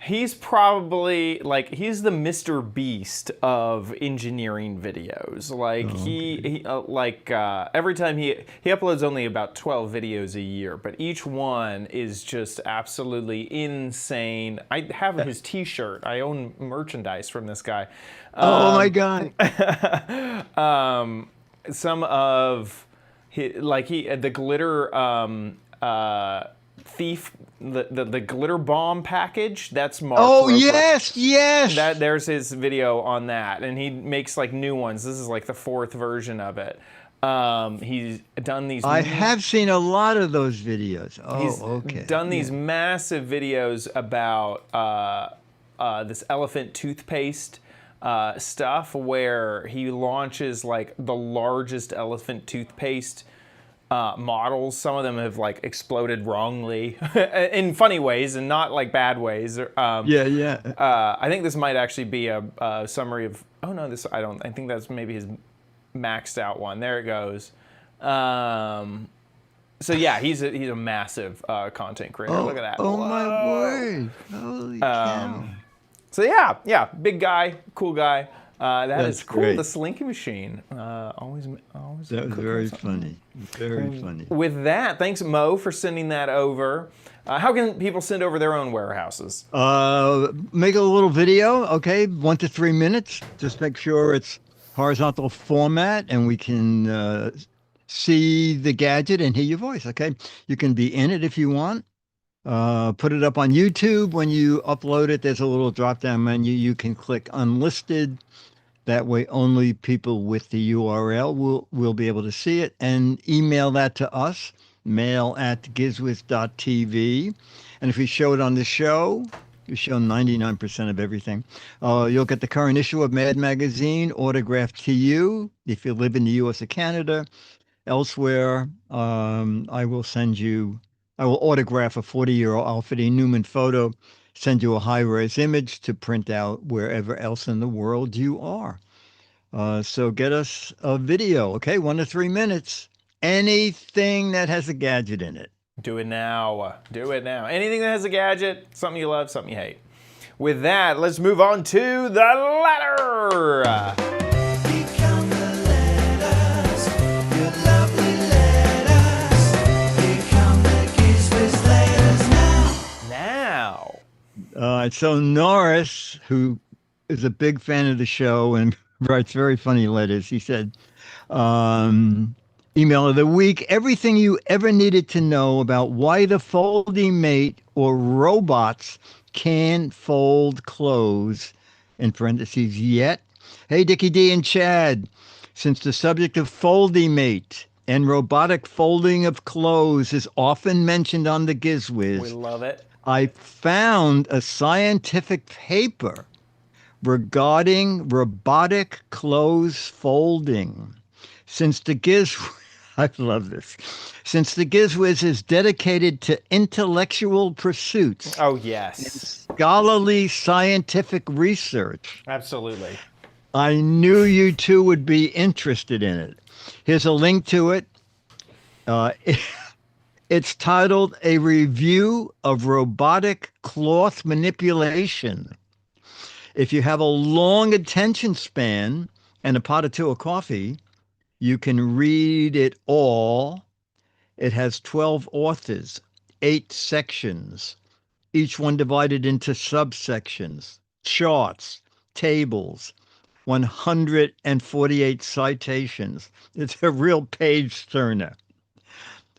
Speaker 4: he's probably like he's the Mr. Beast of engineering videos. Like he every time he uploads only about 12 videos a year, but each one is just absolutely insane. I have his T-shirt. I own merchandise from this guy.
Speaker 2: Oh my God.
Speaker 4: Some of the glitter thief, the glitter bomb package. That's Mark.
Speaker 2: Oh
Speaker 4: Roper.
Speaker 2: yes.
Speaker 4: There's his video on that, and he makes like new ones. This is like the 4th version of it. He's done these.
Speaker 2: I have seen a lot of those videos.
Speaker 4: He's
Speaker 2: Oh, okay.
Speaker 4: done these massive videos about this elephant toothpaste stuff, where he launches like the largest elephant toothpaste models. Some of them have like exploded wrongly in funny ways and not like bad ways.
Speaker 2: Yeah.
Speaker 4: I think this might actually be a summary of. Oh no, this I don't. I think that's maybe his maxed out one. There it goes. So yeah, he's a massive content creator. Look at that.
Speaker 2: Oh
Speaker 4: Whoa.
Speaker 2: my word. Holy cow.
Speaker 4: So yeah, big guy, cool guy. That's cool.
Speaker 2: great.
Speaker 4: The Slinky machine. Always.
Speaker 2: That was very funny. Very funny.
Speaker 4: With that, thanks Mo for sending that over. How can people send over their own warehouses?
Speaker 2: Make a little video, okay, 1 to 3 minutes. Just make sure it's horizontal format and we can see the gadget and hear your voice, okay? You can be in it if you want. Put it up on YouTube. When you upload it, there's a little drop-down menu. You can click unlisted. That way only people with the URL will be able to see it, and email that to us, mail@gizwiz.tv. And if we show it on the show, we show 99% of everything. You'll get the current issue of Mad Magazine autographed to you. If you live in the US or Canada, elsewhere, I will autograph a 40-year-old Alfred E. Newman photo, send you a high-res image to print out wherever else in the world you are. So get us a video, okay? 1 to 3 minutes. Anything that has a gadget in it.
Speaker 4: Do it now. Do it now. Anything that has a gadget, something you love, something you hate. With that, let's move on to the letter.
Speaker 2: So Norris, who is a big fan of the show and writes very funny letters, he said, email of the week, everything you ever needed to know about why the folding mate or robots can fold clothes, in parentheses, yet. Hey, Dickie D and Chad, since the subject of folding mate and robotic folding of clothes is often mentioned on the Giz Wiz,
Speaker 4: We love it.
Speaker 2: I found a scientific paper regarding robotic clothes folding. Since the Giz, I love this. Since the Giz Wiz is dedicated to intellectual pursuits,
Speaker 1: Oh, yes.
Speaker 2: scholarly scientific research,
Speaker 1: Absolutely.
Speaker 2: I knew you two would be interested in it. Here's a link to it. It's titled A Review of Robotic Cloth Manipulation. If you have a long attention span and a pot or two of coffee, you can read it all. It has 12 authors, 8 sections, each one divided into subsections, charts, tables, 148 citations. It's a real page turner.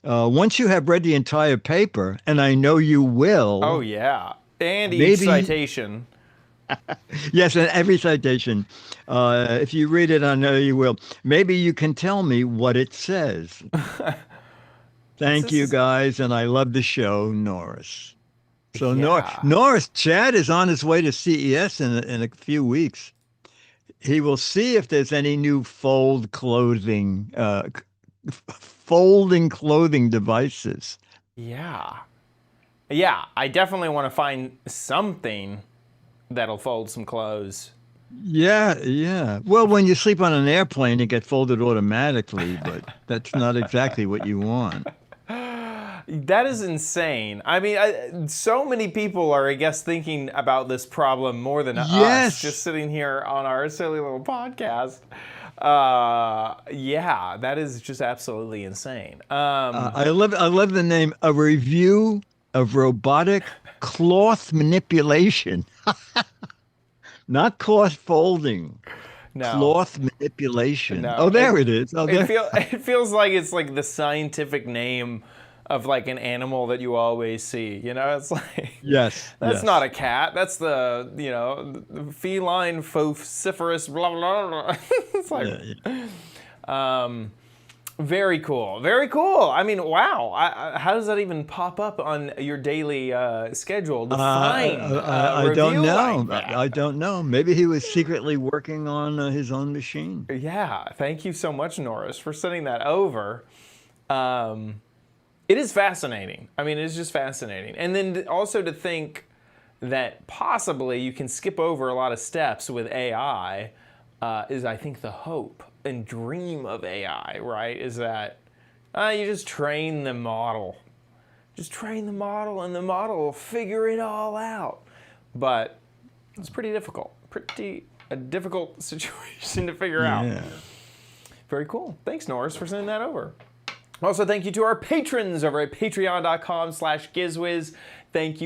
Speaker 2: Once you have read the entire paper, and I know you will.
Speaker 1: Oh, yeah. And each
Speaker 2: Maybe-
Speaker 1: citation.
Speaker 2: Yes, and every citation. If you read it, I know you will. Maybe you can tell me what it says. Thank you, guys, and I love the show, Norris. So
Speaker 1: Yeah.
Speaker 2: Norris, Chad is on his way to CES in a few weeks. He will see if there's any new folding clothing devices.
Speaker 1: Yeah. Yeah, I definitely want to find something that'll fold some clothes.
Speaker 2: Yeah. Well, when you sleep on an airplane, it gets folded automatically, but that's not exactly what you want.
Speaker 1: That is insane. I mean, so many people are, I guess, thinking about this problem more than us,
Speaker 2: Yes.
Speaker 1: just sitting here on our silly little podcast. Yeah, that is just absolutely insane.
Speaker 2: I love the name. A Review of Robotic Cloth Manipulation. Not cloth folding.
Speaker 1: No.
Speaker 2: Cloth manipulation.
Speaker 1: No.
Speaker 2: Oh, there it is. Oh, there.
Speaker 1: It feels like it's like the scientific name of like an animal that you always see. You know, it's like
Speaker 2: Yes.
Speaker 1: that's not a cat. That's the the feline vociferous blah blah blah. It's like very cool. Very cool. I mean, wow. How does that even pop up on your daily schedule to find
Speaker 2: I
Speaker 1: a
Speaker 2: don't
Speaker 1: review
Speaker 2: know.
Speaker 1: like that?
Speaker 2: I don't know. Maybe he was secretly working on his own machine.
Speaker 1: Yeah, thank you so much, Norris, for sending that over. It is fascinating. I mean, it's just fascinating. And then also to think that possibly you can skip over a lot of steps with AI is, I think, the hope and dream of AI, right? Is that you just train the model. Just train the model and the model will figure it all out. But it's pretty difficult. A difficult situation to figure out.
Speaker 2: Yeah.
Speaker 1: Very cool. Thanks, Norris, for sending that over. Also, thank you to our patrons over at patreon.com/GizWiz. Thank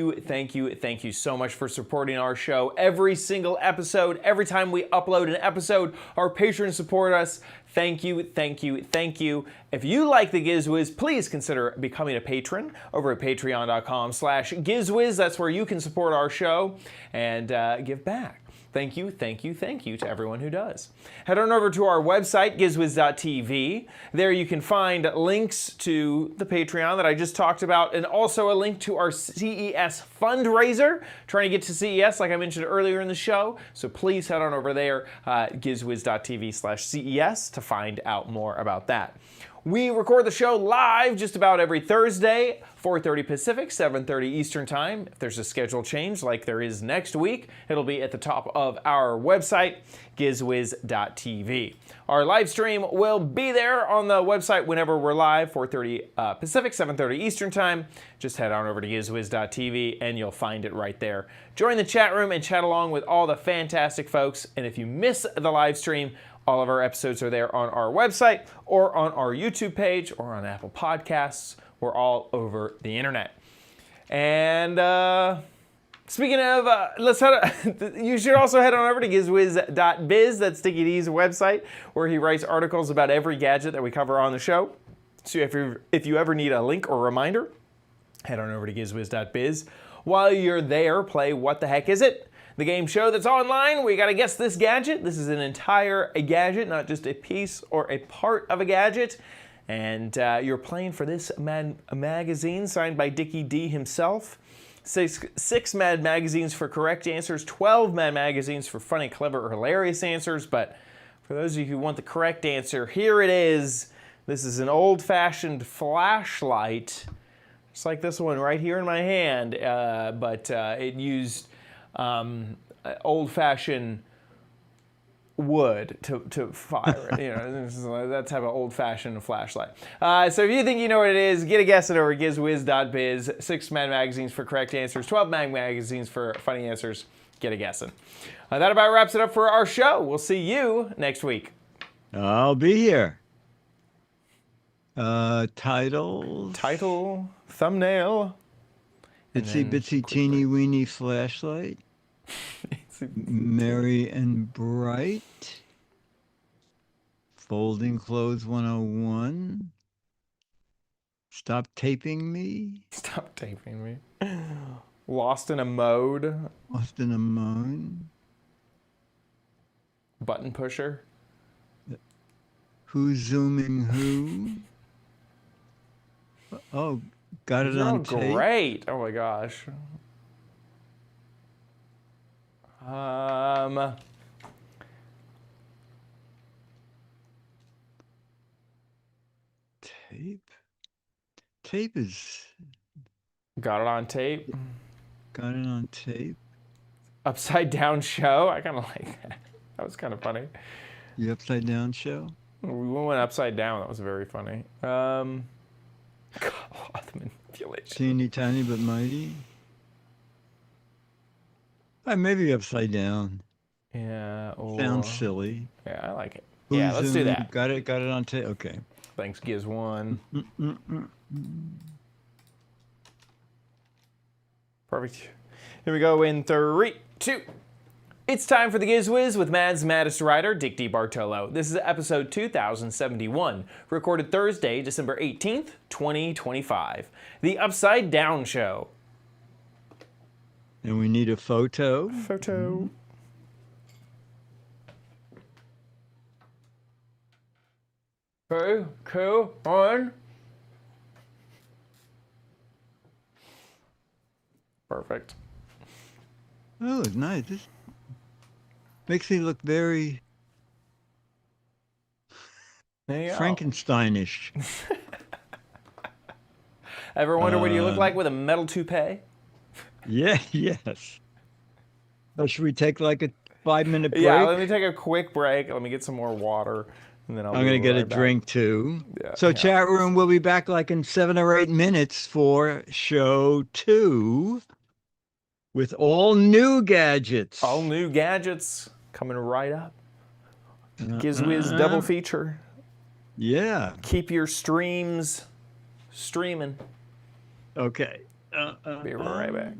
Speaker 1: you so much for supporting our show. Every single episode, every time we upload an episode, our patrons support us. Thank you. If you like the Giz Wiz, please consider becoming a patron over at patreon.com/GizWiz. That's where you can support our show and give back. Thank you to everyone who does. Head on over to our website, gizwiz.tv. There you can find links to the Patreon that I just talked about, and also a link to our CES fundraiser, trying to get to CES like I mentioned earlier in the show. So please head on over there, gizwiz.tv/CES, to find out more about that. We record the show live just about every Thursday, 4:30 Pacific, 7:30 Eastern Time. If there's a schedule change like there is next week, it'll be at the top of our website, gizwiz.tv. Our live stream will be there on the website whenever we're live, 4:30 Pacific, 7:30 Eastern Time. Just head on over to gizwiz.tv and you'll find it right there. Join the chat room and chat along with all the fantastic folks. And if you miss the live stream, all of our episodes are there on our website or on our YouTube page or on Apple Podcasts. We're all over the internet. And speaking of, you should also head on over to gizwiz.biz. That's Sticky D's website, where he writes articles about every gadget that we cover on the show. So if you ever need a link or reminder, head on over to gizwiz.biz. While you're there, play What the Heck Is It? The game show that's online. We gotta guess this gadget. This is an entire gadget, not just a piece or a part of a gadget. And you're playing for this magazine signed by Dickie D himself. Six Mad magazines for correct answers, 12 Mad magazines for funny, clever, or hilarious answers. But
Speaker 4: For those of you who want the correct answer, here it is. This is an old-fashioned flashlight, just like this one right here in my hand, but it used old-fashioned wood to fire it. This is that type of old-fashioned flashlight. So if you think you know what it is, get a guess at over at gizwiz.biz. 6 Mad Magazines for correct answers, 12 Mad Magazines for funny answers. Get a guessing. That about wraps it up for our show. We'll see you next week.
Speaker 2: I'll be here. Title,
Speaker 4: thumbnail.
Speaker 2: Itsy bitsy teeny weeny flashlight. Merry and bright. Folding clothes 101. Stop taping me.
Speaker 4: Stop taping me. Lost in a mode.
Speaker 2: Lost in a mode.
Speaker 4: Button pusher.
Speaker 2: Who's zooming who? Oh, got it on tape.
Speaker 4: Great. Oh my gosh.
Speaker 2: Tape. Tape is.
Speaker 4: Got it on tape.
Speaker 2: Got it on tape.
Speaker 4: Upside down show. I kind of like that. That was kind of funny.
Speaker 2: The upside down show.
Speaker 4: We went upside down. That was very funny. God, the manipulation.
Speaker 2: Teeny tiny but mighty. Maybe upside down.
Speaker 4: Yeah.
Speaker 2: Sounds silly.
Speaker 4: Yeah, I like it.
Speaker 2: Who's
Speaker 4: yeah, let's do that.
Speaker 2: Got it on tape. Okay.
Speaker 4: Thanks, Giz One. Perfect. Here we go in 3, 2. It's time for the Giz Wiz with Mad's maddest writer, Dick D. Bartolo. This is episode 2071, recorded Thursday, December 18th, 2025. The Upside Down Show.
Speaker 2: And we need a photo.
Speaker 4: Photo. Okay, cool, on. Perfect.
Speaker 2: Oh, it's nice. This makes me look very Frankensteinish.
Speaker 4: Ever wonder what you look like with a metal toupee?
Speaker 2: Yeah, yes. Oh, should we take like a 5-minute break?
Speaker 4: Yeah, let me take a quick break. Let me get some more water, and then I'm
Speaker 2: going to get a drink too.
Speaker 4: Yeah,
Speaker 2: so chat room, we'll be back like in 7 or 8 minutes for show 2 with all new gadgets.
Speaker 4: All new gadgets coming right up. Giz Wiz double feature.
Speaker 2: Yeah.
Speaker 4: Keep your streams streaming.
Speaker 2: Okay.
Speaker 4: Be right back.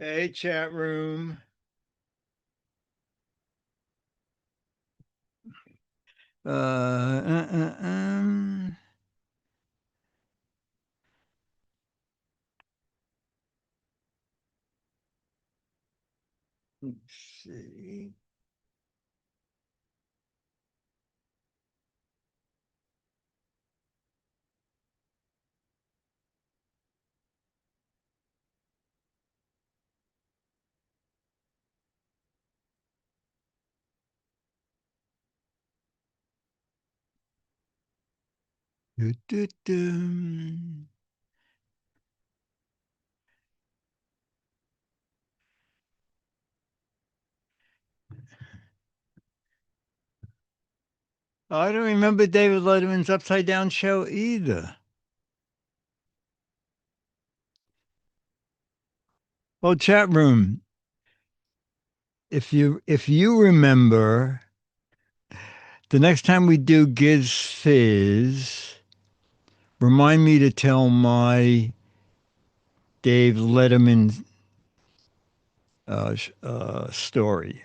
Speaker 2: Hey, chat room. Uh, uh, uh, um. Let's see. Do-do-do. I don't remember David Letterman's Upside Down show either. Well, chat room. If you remember, the next time we do Giz Fiz, remind me to tell my Dave Letterman story.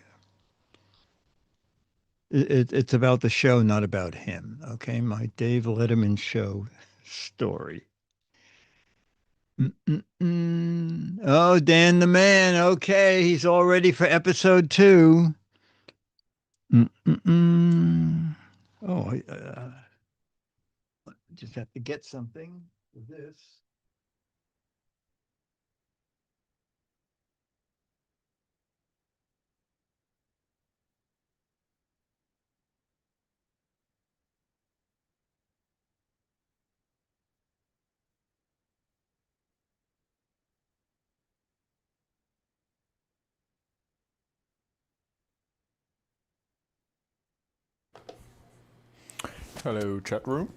Speaker 2: It's about the show, not about him. Okay, my Dave Letterman show story. Mm-mm-mm. Oh, Dan the man. Okay, he's all ready for episode 2. Mm-mm-mm. Oh, I just have to get something for this.
Speaker 1: Hello, chat room.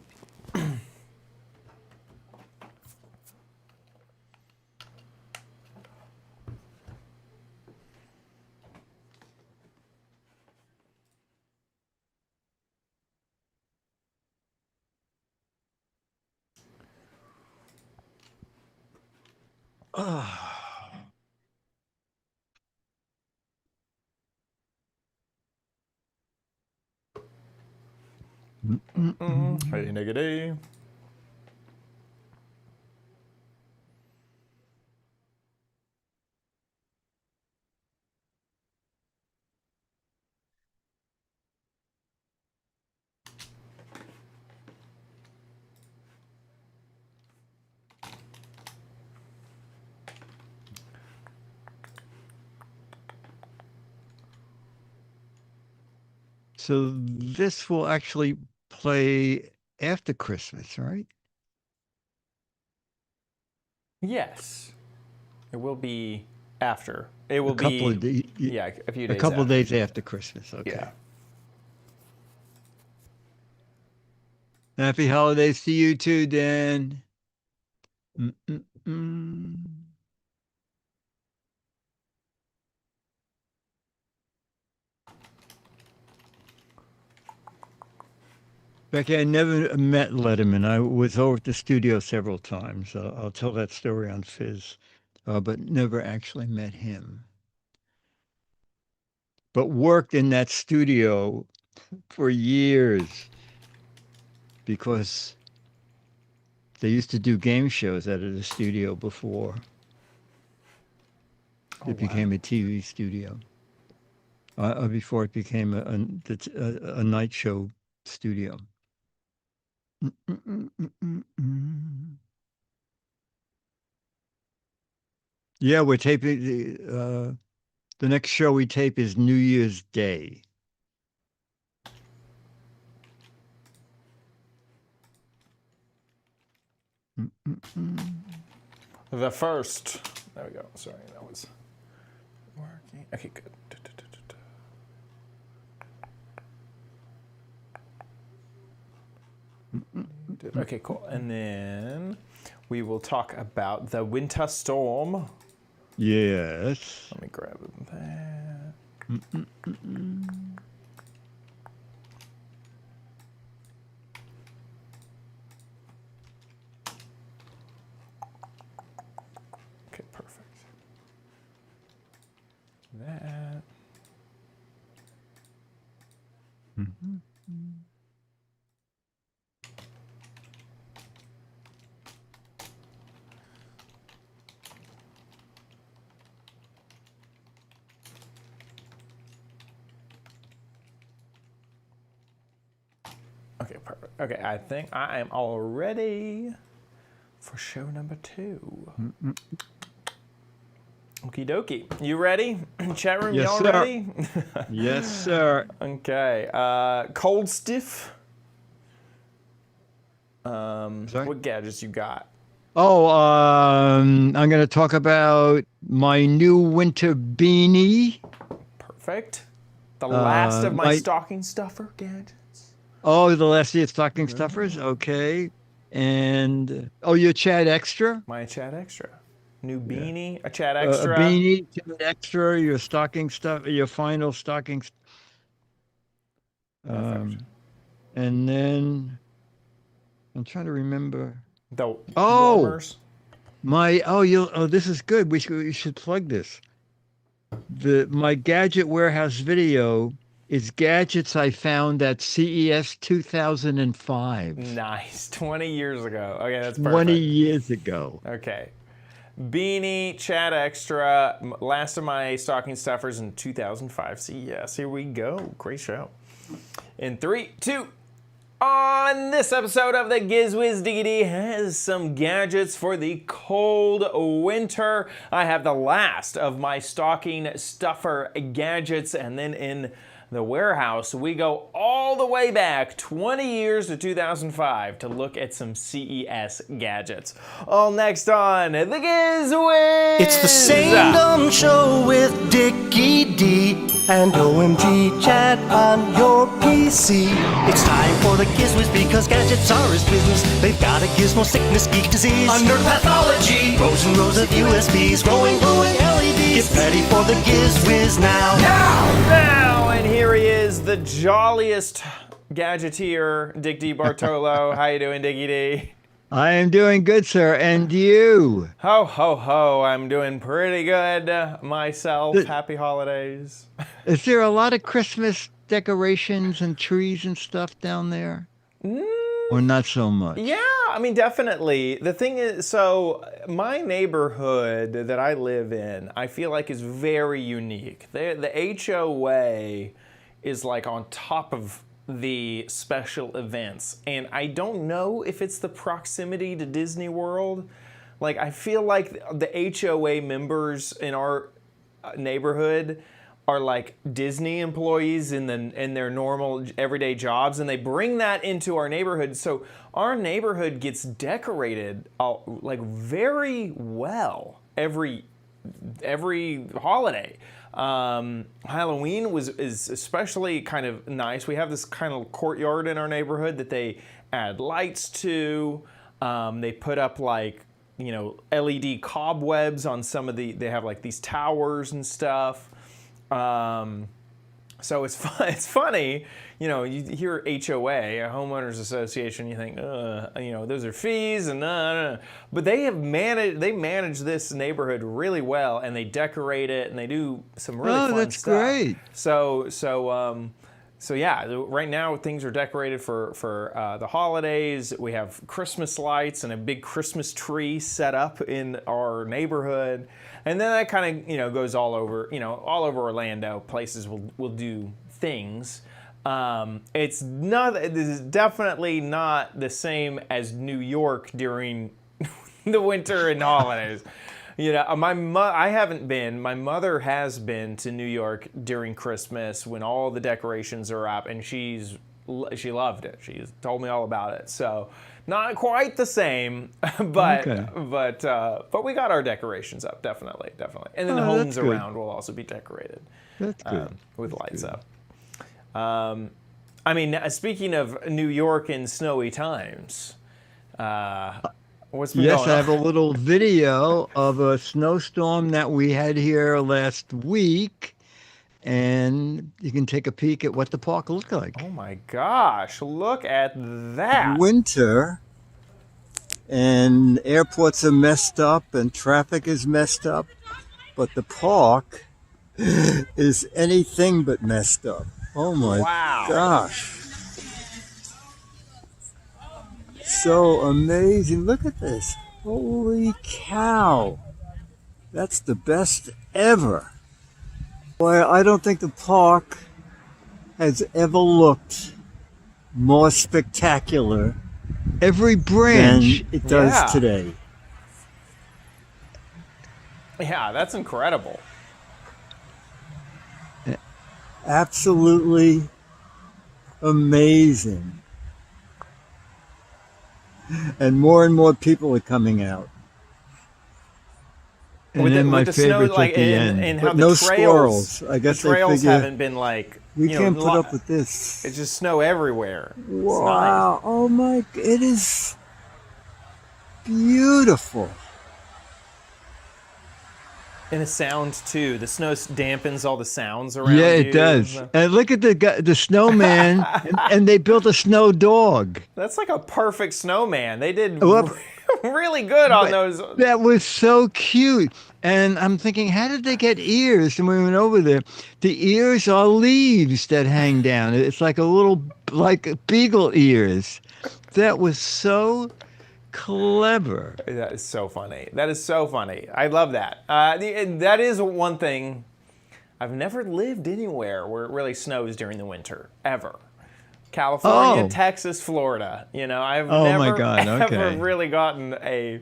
Speaker 1: Hey, negative.
Speaker 2: So this will actually play after Christmas, right?
Speaker 1: Yes. It will be after. It will
Speaker 2: A couple
Speaker 1: be,
Speaker 2: of days.
Speaker 1: yeah, a few days
Speaker 2: A couple of
Speaker 1: after.
Speaker 2: days after Christmas. Okay.
Speaker 1: Yeah.
Speaker 2: Happy holidays to you too, Dan. Mm-mm-mm. Becky, I never met Letterman. I was over at the studio several times. I'll tell that story on Fizz, but never actually met him. But worked in that studio for years because they used to do game shows out of the studio before it became a TV studio. Before it became a night show studio. Yeah, we're taping the next show we tape is New Year's Day.
Speaker 1: The first. There we go. Sorry, that was working. Okay, good. Okay, cool. And then we will talk about the winter storm.
Speaker 2: Yes.
Speaker 1: Let me grab that. Okay, perfect.
Speaker 4: that. Okay, perfect. Okay, I think I am all ready for show number 2. Okie dokie. You ready? Chat room,
Speaker 2: Yes,
Speaker 4: y'all
Speaker 2: sir.
Speaker 4: ready?
Speaker 2: Yes, sir.
Speaker 4: Okay. Cold stiff.
Speaker 2: Sorry?
Speaker 4: What gadgets you got?
Speaker 2: Oh, I'm going to talk about my new winter beanie.
Speaker 4: Perfect. The last of my
Speaker 2: my-
Speaker 4: stocking stuffer gadgets.
Speaker 2: Oh, the last year's stocking stuffers. Okay. And, your Chad Extra.
Speaker 4: My Chat Extra. New beanie, a Chat Extra.
Speaker 2: A beanie, Chad Extra, your stocking stuff, your final stocking.
Speaker 4: Perfect.
Speaker 2: And then I'm trying to remember.
Speaker 4: The
Speaker 2: Oh!
Speaker 4: warmers.
Speaker 2: This is good. We should plug this. My gadget warehouse video is gadgets I found at CES 2005.
Speaker 4: Nice. 20 years ago. Okay, that's perfect.
Speaker 2: 20 years ago.
Speaker 4: Okay. Beanie, Chat Extra, last of my stocking stuffers in 2005 CES. Here we go. Great show. In 3, 2, on this episode of the Giz Wiz DVD has some gadgets for the cold winter. I have the last of my stocking stuffer gadgets, and then in the warehouse, we go all the way back 20 years to 2005 to look at some CES gadgets. All next on the Giz Wiz.
Speaker 3: It's the same dumb show with Dickie D and OMG chat on your PC. It's time for the Giz Wiz because gadgets are his business. They've got a gizmo sickness, geek disease, under pathology, rows and rows of USBs, glowing LEDs. Get ready for the Giz Wiz now.
Speaker 4: Now, and here he is, the jolliest gadgeteer, Dick D. Bartolo. How you doing, Dickie D?
Speaker 2: I am doing good, sir. And you?
Speaker 4: Ho, ho, ho. I'm doing pretty good myself. Happy holidays.
Speaker 2: Is there a lot of Christmas decorations and trees and stuff down there? Or not so much?
Speaker 4: Yeah, I mean, definitely. The thing is, so my neighborhood that I live in, I feel like is very unique. The HOA is like on top of the special events. And I don't know if it's the proximity to Disney World. Like, I feel like the HOA members in our neighborhood are like Disney employees in their normal everyday jobs, and they bring that into our neighborhood. So our neighborhood gets decorated like very well every holiday. Halloween is especially kind of nice. We have this kind of courtyard in our neighborhood that they add lights to. They put up like, you know, LED cobwebs on some of they have like these towers and stuff. So it's funny, you know, you hear HOA, a homeowners association, you think, you know, those are fees and but they manage this neighborhood really well, and they decorate it and they do some really fun
Speaker 2: that's
Speaker 4: stuff.
Speaker 2: great.
Speaker 4: So yeah, right now things are decorated for the holidays. We have Christmas lights and a big Christmas tree set up in our neighborhood. And then that kind of, you know, goes all over Orlando. Places will do things. This is definitely not the same as New York during the winter and holidays. You know, I haven't been. My mother has been to New York during Christmas when all the decorations are up, and she loved it. She's told me all about it. So not quite the same, but we got our decorations up, definitely. And then the homes around will also be decorated.
Speaker 2: That's good.
Speaker 4: With lights up. I mean, speaking of New York and snowy times, what's been going on?
Speaker 2: I have a little video of a snowstorm that we had here last week, and you can take a peek at what the park looked like.
Speaker 4: Oh my gosh, look at that.
Speaker 5: Winter, and airports are messed up and traffic is messed up, but the park is anything but messed up. Oh my
Speaker 4: Wow.
Speaker 5: gosh. So amazing. Look at this. Holy cow. That's the best ever. Boy, I don't think the park has ever looked more spectacular
Speaker 2: Every
Speaker 5: than
Speaker 2: branch.
Speaker 5: it does
Speaker 4: Yeah.
Speaker 5: today.
Speaker 4: Yeah, that's incredible.
Speaker 5: Absolutely amazing. And more people are coming out.
Speaker 2: And
Speaker 4: With
Speaker 2: then
Speaker 4: the,
Speaker 2: my
Speaker 4: with the snow,
Speaker 2: favorite's
Speaker 4: like
Speaker 2: at the end.
Speaker 4: and how
Speaker 5: But
Speaker 4: the
Speaker 5: no
Speaker 4: trails,
Speaker 5: squirrels. I guess
Speaker 4: the
Speaker 5: they
Speaker 4: trails
Speaker 5: figure
Speaker 4: haven't been like
Speaker 5: we can't put
Speaker 4: lo-
Speaker 5: up with this.
Speaker 4: It's just snow everywhere. It's nice.
Speaker 5: Wow. Oh my, it is beautiful.
Speaker 4: And the sound too. The snow dampens all the sounds around.
Speaker 2: Yeah,
Speaker 4: you.
Speaker 2: it does. And look at the snowman, and they built a snow dog.
Speaker 4: That's like a perfect snowman. They did
Speaker 2: Well,
Speaker 4: really good on
Speaker 2: but
Speaker 4: those.
Speaker 2: that was so cute. And I'm thinking, how did they get ears? And we went over there. The ears are leaves that hang down. It's like a little, like beagle ears. That was so clever.
Speaker 4: That is so funny. That is so funny. I love that. That is one thing. I've never lived anywhere where it really snows during the winter, ever. California,
Speaker 2: Oh.
Speaker 4: Texas, Florida. You know, I've
Speaker 2: Oh, my
Speaker 4: never
Speaker 2: God,
Speaker 4: ever
Speaker 2: okay.
Speaker 4: really gotten a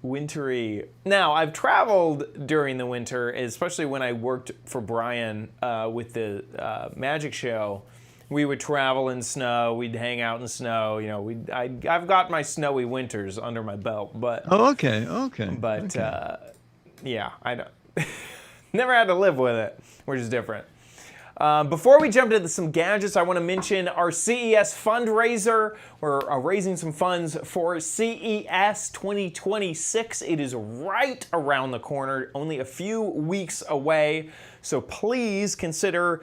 Speaker 4: wintry. Now, I've traveled during the winter, especially when I worked for Brian with the magic show. We would travel in snow. We'd hang out in snow. You know, I've got my snowy winters under my belt, but
Speaker 2: Oh, okay.
Speaker 4: but yeah, I don't. Never had to live with it, which is different. Before we jump into some gadgets, I want to mention our CES fundraiser. We're raising some funds for CES 2026. It is right around the corner, only a few weeks away. So please consider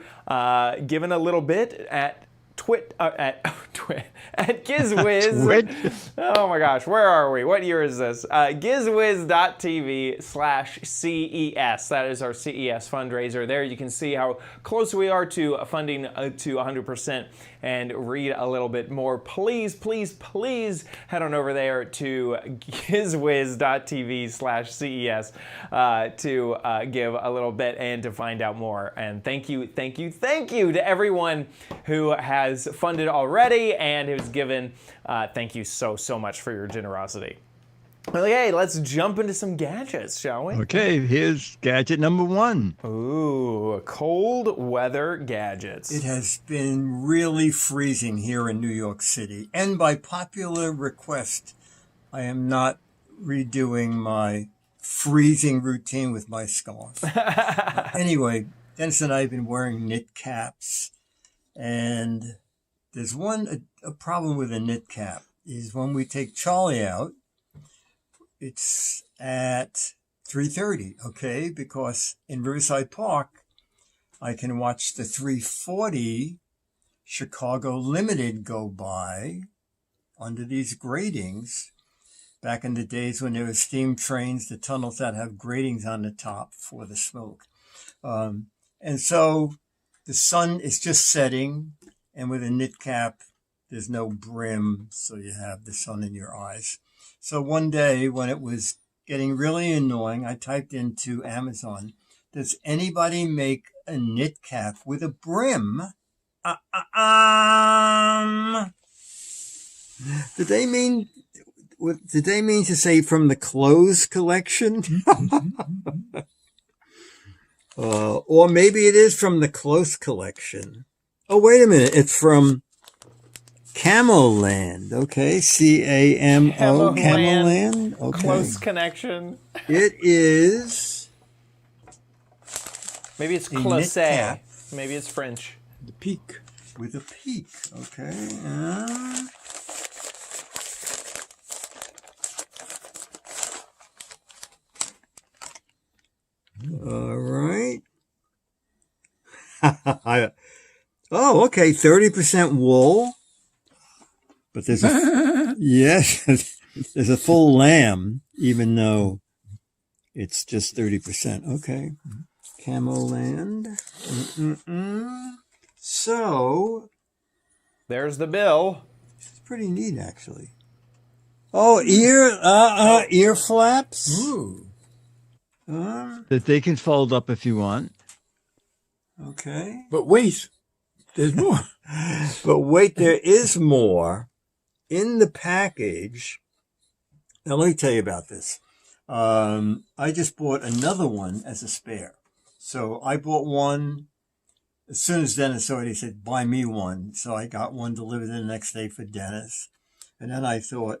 Speaker 4: giving a little bit at at Giz Wiz.
Speaker 2: Twit?
Speaker 4: Oh my gosh, where are we? What year is this? GizWiz.tv/CES. That is our CES fundraiser. There you can see how close we are to funding to 100% and read a little bit more. Please, please, please head on over there to GizWiz.tv/CES to give a little bit and to find out more. And thank you to everyone who has funded already and who's given. Thank you so much for your generosity. Okay, let's jump into some gadgets, shall we?
Speaker 2: Okay, here's gadget number 1.
Speaker 4: Ooh, cold weather gadgets.
Speaker 5: It has been really freezing here in New York City. And by popular request, I am not redoing my freezing routine with my scarf. Anyway, Dennis and I have been wearing knit caps. And there's a problem with a knit cap is when we take Charlie out, it's at 3:30, okay? Because in Riverside Park, I can watch the 340 Chicago Limited go by under these gratings. Back in the days when there were steam trains, the tunnels that have gratings on the top for the smoke. And so the sun is just setting, and with a knit cap, there's no brim, so you have the sun in your eyes. So one day when it was getting really annoying, I typed into Amazon, does anybody make a knit cap with a brim? Did they mean to say from the clothes collection? Or maybe it is from the close collection. Oh, wait a minute. It's from Camoland. Okay. CAMO. Camoland. Okay.
Speaker 4: Close connection.
Speaker 5: It is
Speaker 4: Maybe it's
Speaker 5: a knit
Speaker 4: close.
Speaker 5: cap.
Speaker 4: Maybe it's French.
Speaker 5: The peak. With a peak. Okay. All right. Oh, okay. 30% wool. But there's yes, there's a full lamb, even though it's just 30%. Okay. Camo Land. So,
Speaker 1: There's the bill.
Speaker 5: it's pretty neat, actually. Oh, ear flaps.
Speaker 9: Ooh.
Speaker 2: That they can fold up if you want.
Speaker 5: Okay.
Speaker 10: But wait, there's more.
Speaker 5: But wait, there is more in the package. Now, let me tell you about this. I just bought another one as a spare. So I bought one as soon as Dennis saw it. He said, buy me one. So I got one delivered the next day for Dennis. And then I thought,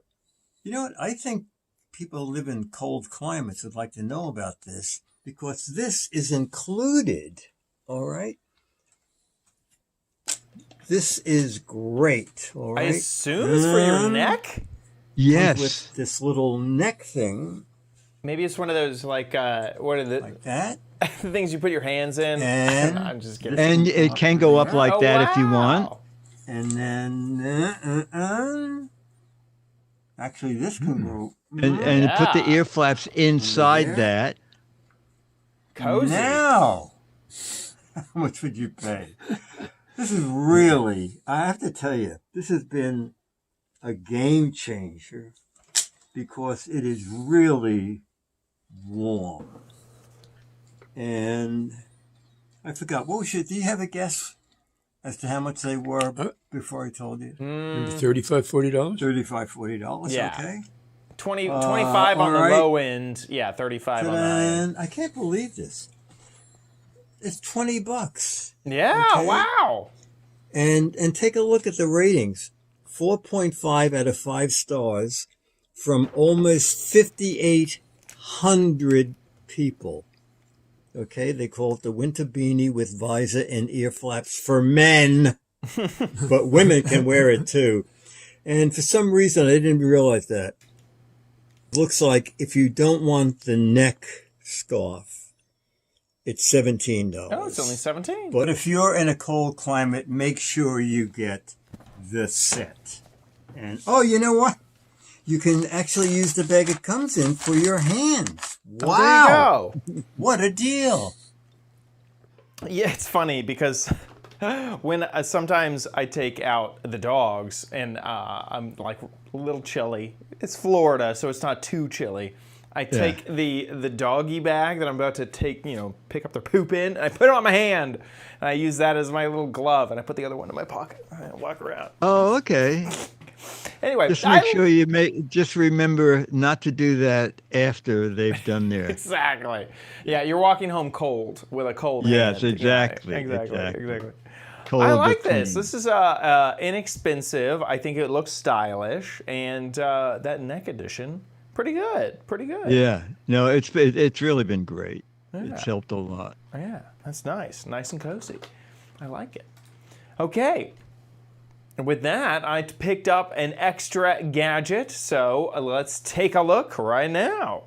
Speaker 5: you know what? I think people who live in cold climates would like to know about this because this is included. All right. This is great. All right.
Speaker 1: I assume it's for your neck?
Speaker 2: Yes.
Speaker 5: With this little neck thing.
Speaker 1: Maybe it's one of those, like, what are the
Speaker 5: Like that.
Speaker 1: things you put your hands in?
Speaker 5: And
Speaker 1: I'm just kidding.
Speaker 2: And it can go up like
Speaker 1: Oh,
Speaker 2: that if you want.
Speaker 1: wow.
Speaker 5: And then, actually, this can go.
Speaker 2: And put the
Speaker 1: Yeah.
Speaker 2: ear flaps inside
Speaker 5: there.
Speaker 2: that.
Speaker 1: Cozy.
Speaker 5: Now, how much would you pay? This is really, I have to tell you, this has been a game changer because it is really warm. And I forgot, what was your, do you have a guess as to how much they were before I told you?
Speaker 10: Maybe $35, $40?
Speaker 5: $35, $40,
Speaker 1: Yeah.
Speaker 5: okay?
Speaker 1: 25 on the
Speaker 5: all right.
Speaker 1: low end. Yeah, 35 on the high end.
Speaker 5: And I can't believe this. It's $20.
Speaker 1: Yeah,
Speaker 5: Okay.
Speaker 1: wow.
Speaker 5: And take a look at the ratings. 4.5 out of 5 stars from almost 5,800 people. Okay, they call it the winter beanie with visor and ear flaps for men. But women can wear it too. And for some reason, I didn't realize that. Looks like if you don't want the neck scarf, it's $17.
Speaker 1: Oh, it's only 17.
Speaker 5: But if you're in a cold climate, make sure you get the set. And oh, you know what? You can actually use the bag it comes in for your hands. Wow!
Speaker 1: There you
Speaker 5: What a deal!
Speaker 1: go. Yeah, it's funny because when sometimes I take out the dogs and I'm like a little chilly. It's Florida, so it's not too chilly. I take the doggy bag that I'm about to take, pick up their poop in, and I put it on my hand, and I use that as my little glove, and I put the other one in my pocket and walk around.
Speaker 2: Oh, okay.
Speaker 1: Anyway,
Speaker 2: Just make sure you just remember not to do that after they've done their.
Speaker 1: Exactly. Yeah, you're walking home cold with a cold
Speaker 2: Yes,
Speaker 1: hand.
Speaker 2: exactly,
Speaker 1: Yeah, exactly.
Speaker 2: exactly.
Speaker 1: I
Speaker 2: Cold
Speaker 1: like
Speaker 2: but
Speaker 1: this.
Speaker 2: clean.
Speaker 1: This is inexpensive. I think it looks stylish, and that neck edition, pretty good. Pretty good.
Speaker 2: Yeah. No, it's really been great. It's helped a lot.
Speaker 1: Yeah, that's nice. Nice and cozy. I like it. Okay. And with that, I picked up an extra gadget, so let's take a look right now.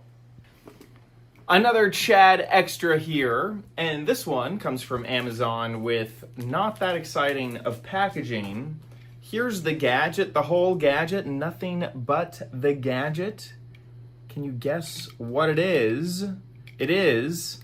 Speaker 1: Another Chad extra here, and this one comes from Amazon with not that exciting of packaging. Here's the gadget, the whole gadget, nothing but the gadget. Can you guess what it is? It is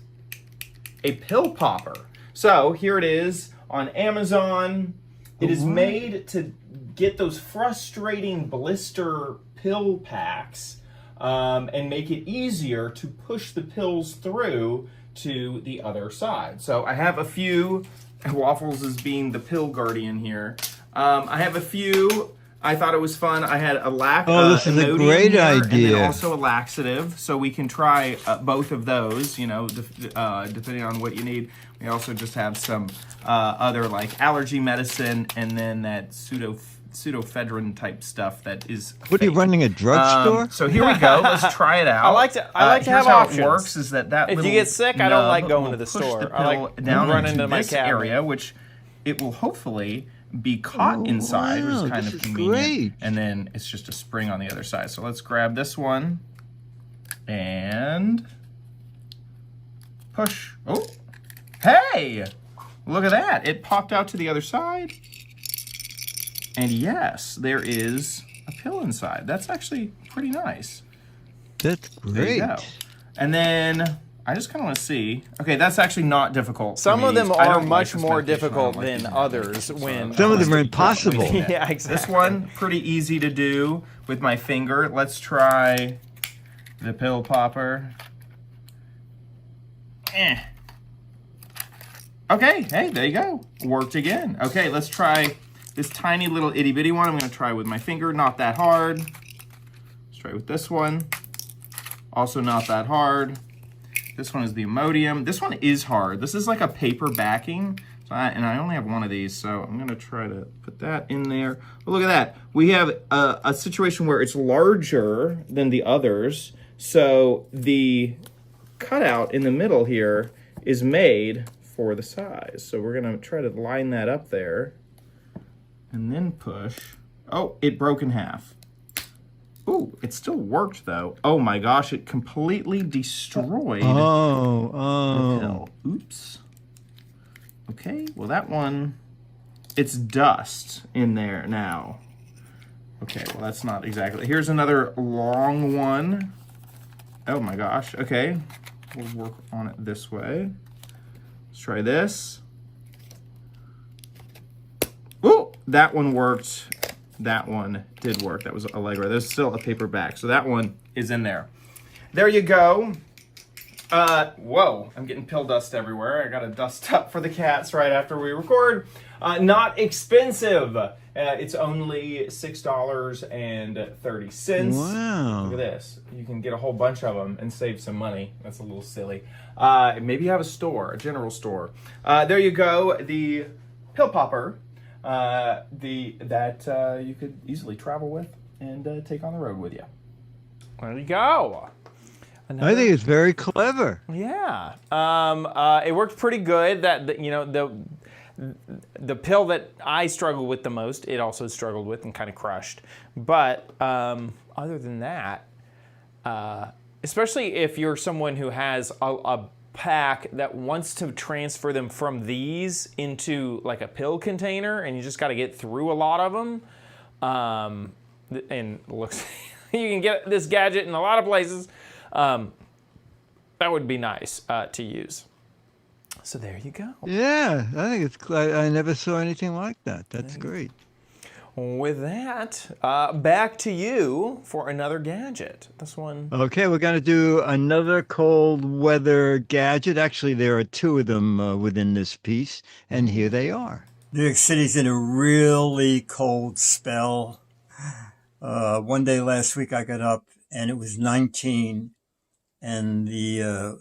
Speaker 1: a pill popper. So here it is on Amazon. It is made to get those frustrating blister pill packs and make it easier to push the pills through to the other side. So I have a few, Waffles is being the pill guardian here. I have a few. I thought it was fun. I had a
Speaker 2: this is a great
Speaker 1: and
Speaker 2: idea.
Speaker 1: then also a laxative, so we can try both of those, depending on what you need. We also just have some other like allergy medicine, and then that pseudoephedrine type stuff that is
Speaker 2: What are you
Speaker 1: fake.
Speaker 2: running a drugstore?
Speaker 1: So here we go. Let's try it out. I like to
Speaker 4: here's
Speaker 1: have
Speaker 4: how
Speaker 1: options.
Speaker 4: It works is that
Speaker 1: If you
Speaker 4: little
Speaker 1: get sick, I don't like
Speaker 4: nub
Speaker 1: going
Speaker 4: will
Speaker 1: to the
Speaker 4: push
Speaker 1: store.
Speaker 4: The
Speaker 1: I
Speaker 4: pill
Speaker 1: like
Speaker 4: down
Speaker 1: running
Speaker 4: into
Speaker 1: to my
Speaker 4: this
Speaker 1: cabinet.
Speaker 4: area, which it will hopefully be caught inside, which
Speaker 2: wow,
Speaker 4: is kind
Speaker 2: this
Speaker 4: of
Speaker 2: is
Speaker 4: convenient.
Speaker 2: great.
Speaker 4: And then it's just a spring on the other side. So let's grab this one and push. Oh, hey! Look at that. It popped out to the other side. And yes, there is a pill inside. That's actually pretty nice.
Speaker 2: That's
Speaker 4: There you
Speaker 2: great.
Speaker 4: go. And then I just kind of want to see. Okay, that's actually not difficult.
Speaker 1: Some
Speaker 4: for
Speaker 1: of
Speaker 4: me.
Speaker 1: them
Speaker 4: I
Speaker 1: are
Speaker 4: don't
Speaker 1: much
Speaker 4: like
Speaker 1: more
Speaker 4: this medication. I don't
Speaker 1: difficult
Speaker 4: like
Speaker 1: than
Speaker 4: using
Speaker 1: others
Speaker 4: medication, so
Speaker 1: when
Speaker 2: Some of them are impossible.
Speaker 1: yeah, exactly.
Speaker 4: This one, pretty easy to do with my finger. Let's try the pill popper. Okay, hey, there you go. Worked again. Okay, let's try this tiny little itty bitty one. I'm gonna try with my finger, not that hard. Let's try with this one. Also not that hard. This one is the Imodium. This one is hard. This is like a paper backing. And I only have one of these, so I'm gonna try to put that in there. But look at that. We have a situation where it's larger than the others. So the cutout in the middle here is made for the size. So we're gonna try to line that up there and then push. Oh, it broke in half. Ooh, it still worked though. Oh my gosh, it completely destroyed the pill. Oops. Okay, well that one, it's dust in there now. Okay, well that's not exactly. Here's another long one. Oh my gosh, okay. We'll work on it this way. Let's try this. Ooh, that one worked. That one did work. That was Allegra. There's still a paper back, so that one is in there. There you go. Whoa, I'm getting pill dust everywhere. I gotta dust up for the cats right after we record. Not expensive. It's only $6.30.
Speaker 2: Wow.
Speaker 4: Look at this. You can get a whole bunch of them and save some money. That's a little silly. Maybe you have a store, a general store. There you go. The pill popper. That you could easily travel with and take on the road with you.
Speaker 1: There you go.
Speaker 2: I think it's very clever.
Speaker 1: Yeah. It worked pretty good. That you know the pill that I struggled with the most, it also struggled with and kind of crushed. But other than that, especially if you're someone who has a pack that wants to transfer them from these into like a pill container, and you just got to get through a lot of them. And looks, you can get this gadget in a lot of places. That would be nice to use. So there you go.
Speaker 2: Yeah, I think it's. I never saw anything like that. That's great.
Speaker 1: With that, back to you for another gadget. This one.
Speaker 2: Okay, we're going to do another cold weather gadget. Actually, there are two of them within this piece, and here they are.
Speaker 5: New York City's in a really cold spell. One day last week I got up and it was 19, and the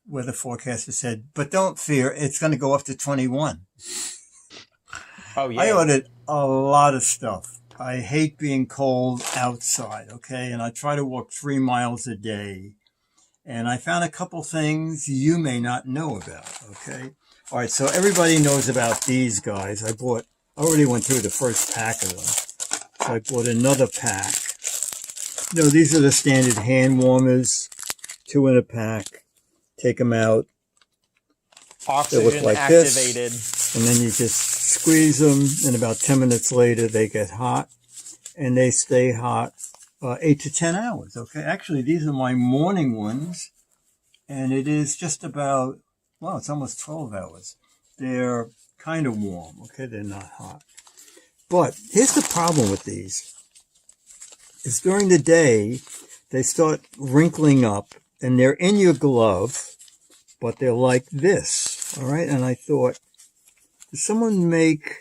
Speaker 5: weather forecaster said, but don't fear, it's going to go up to 21.
Speaker 1: Oh, yeah.
Speaker 5: I ordered a lot of stuff. I hate being cold outside, okay? And I try to walk 3 miles a day. And I found a couple things you may not know about, okay? All right, so everybody knows about these guys. I already went through the first pack of them. So I bought another pack. You know, these are the standard hand warmers, 2 in a pack. Take them out.
Speaker 1: Oxygen
Speaker 5: they look like
Speaker 1: activated.
Speaker 5: This, and then you just squeeze them, and about 10 minutes later they get hot, and they stay hot 8 to 10 hours. Okay, actually these are my morning ones, and it is just about, well, it's almost 12 hours. They're kind of warm. Okay, they're not hot. But here's the problem with these: is during the day they start wrinkling up, and they're in your glove, but they're like this. All right, and I thought, did someone make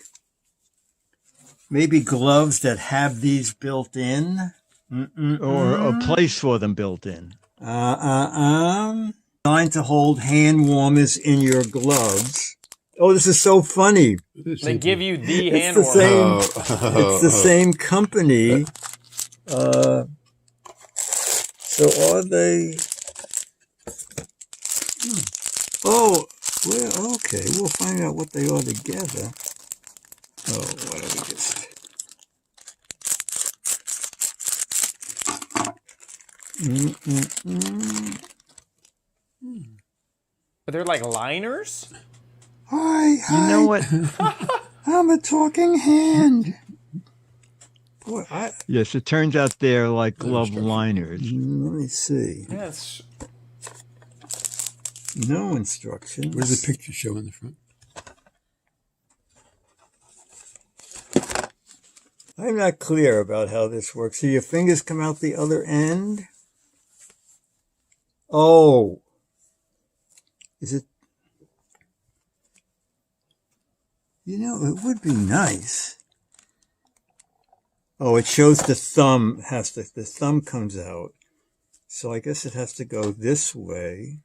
Speaker 5: maybe gloves that have these built in?
Speaker 2: Or a place for them built in?
Speaker 5: Designed to hold hand warmers in your gloves. Oh, this is so funny.
Speaker 1: They give you the hand
Speaker 5: It's the
Speaker 1: warmer.
Speaker 5: same. It's the same company. So are they? Oh, well, okay. We'll find out what they are together. Oh, what are we just?
Speaker 1: Are they like liners?
Speaker 5: Hi.
Speaker 2: You know what?
Speaker 5: I'm a talking hand. Boy,
Speaker 2: Yes, it turns out they're like glove liners.
Speaker 5: let me see.
Speaker 1: Yes.
Speaker 5: No instructions.
Speaker 10: What does the picture show in the front?
Speaker 5: I'm not clear about how this works. So your fingers come out the other end? Oh. Is it? You know, it would be nice. Oh, it shows the thumb the thumb comes out. So I guess it has to go this way.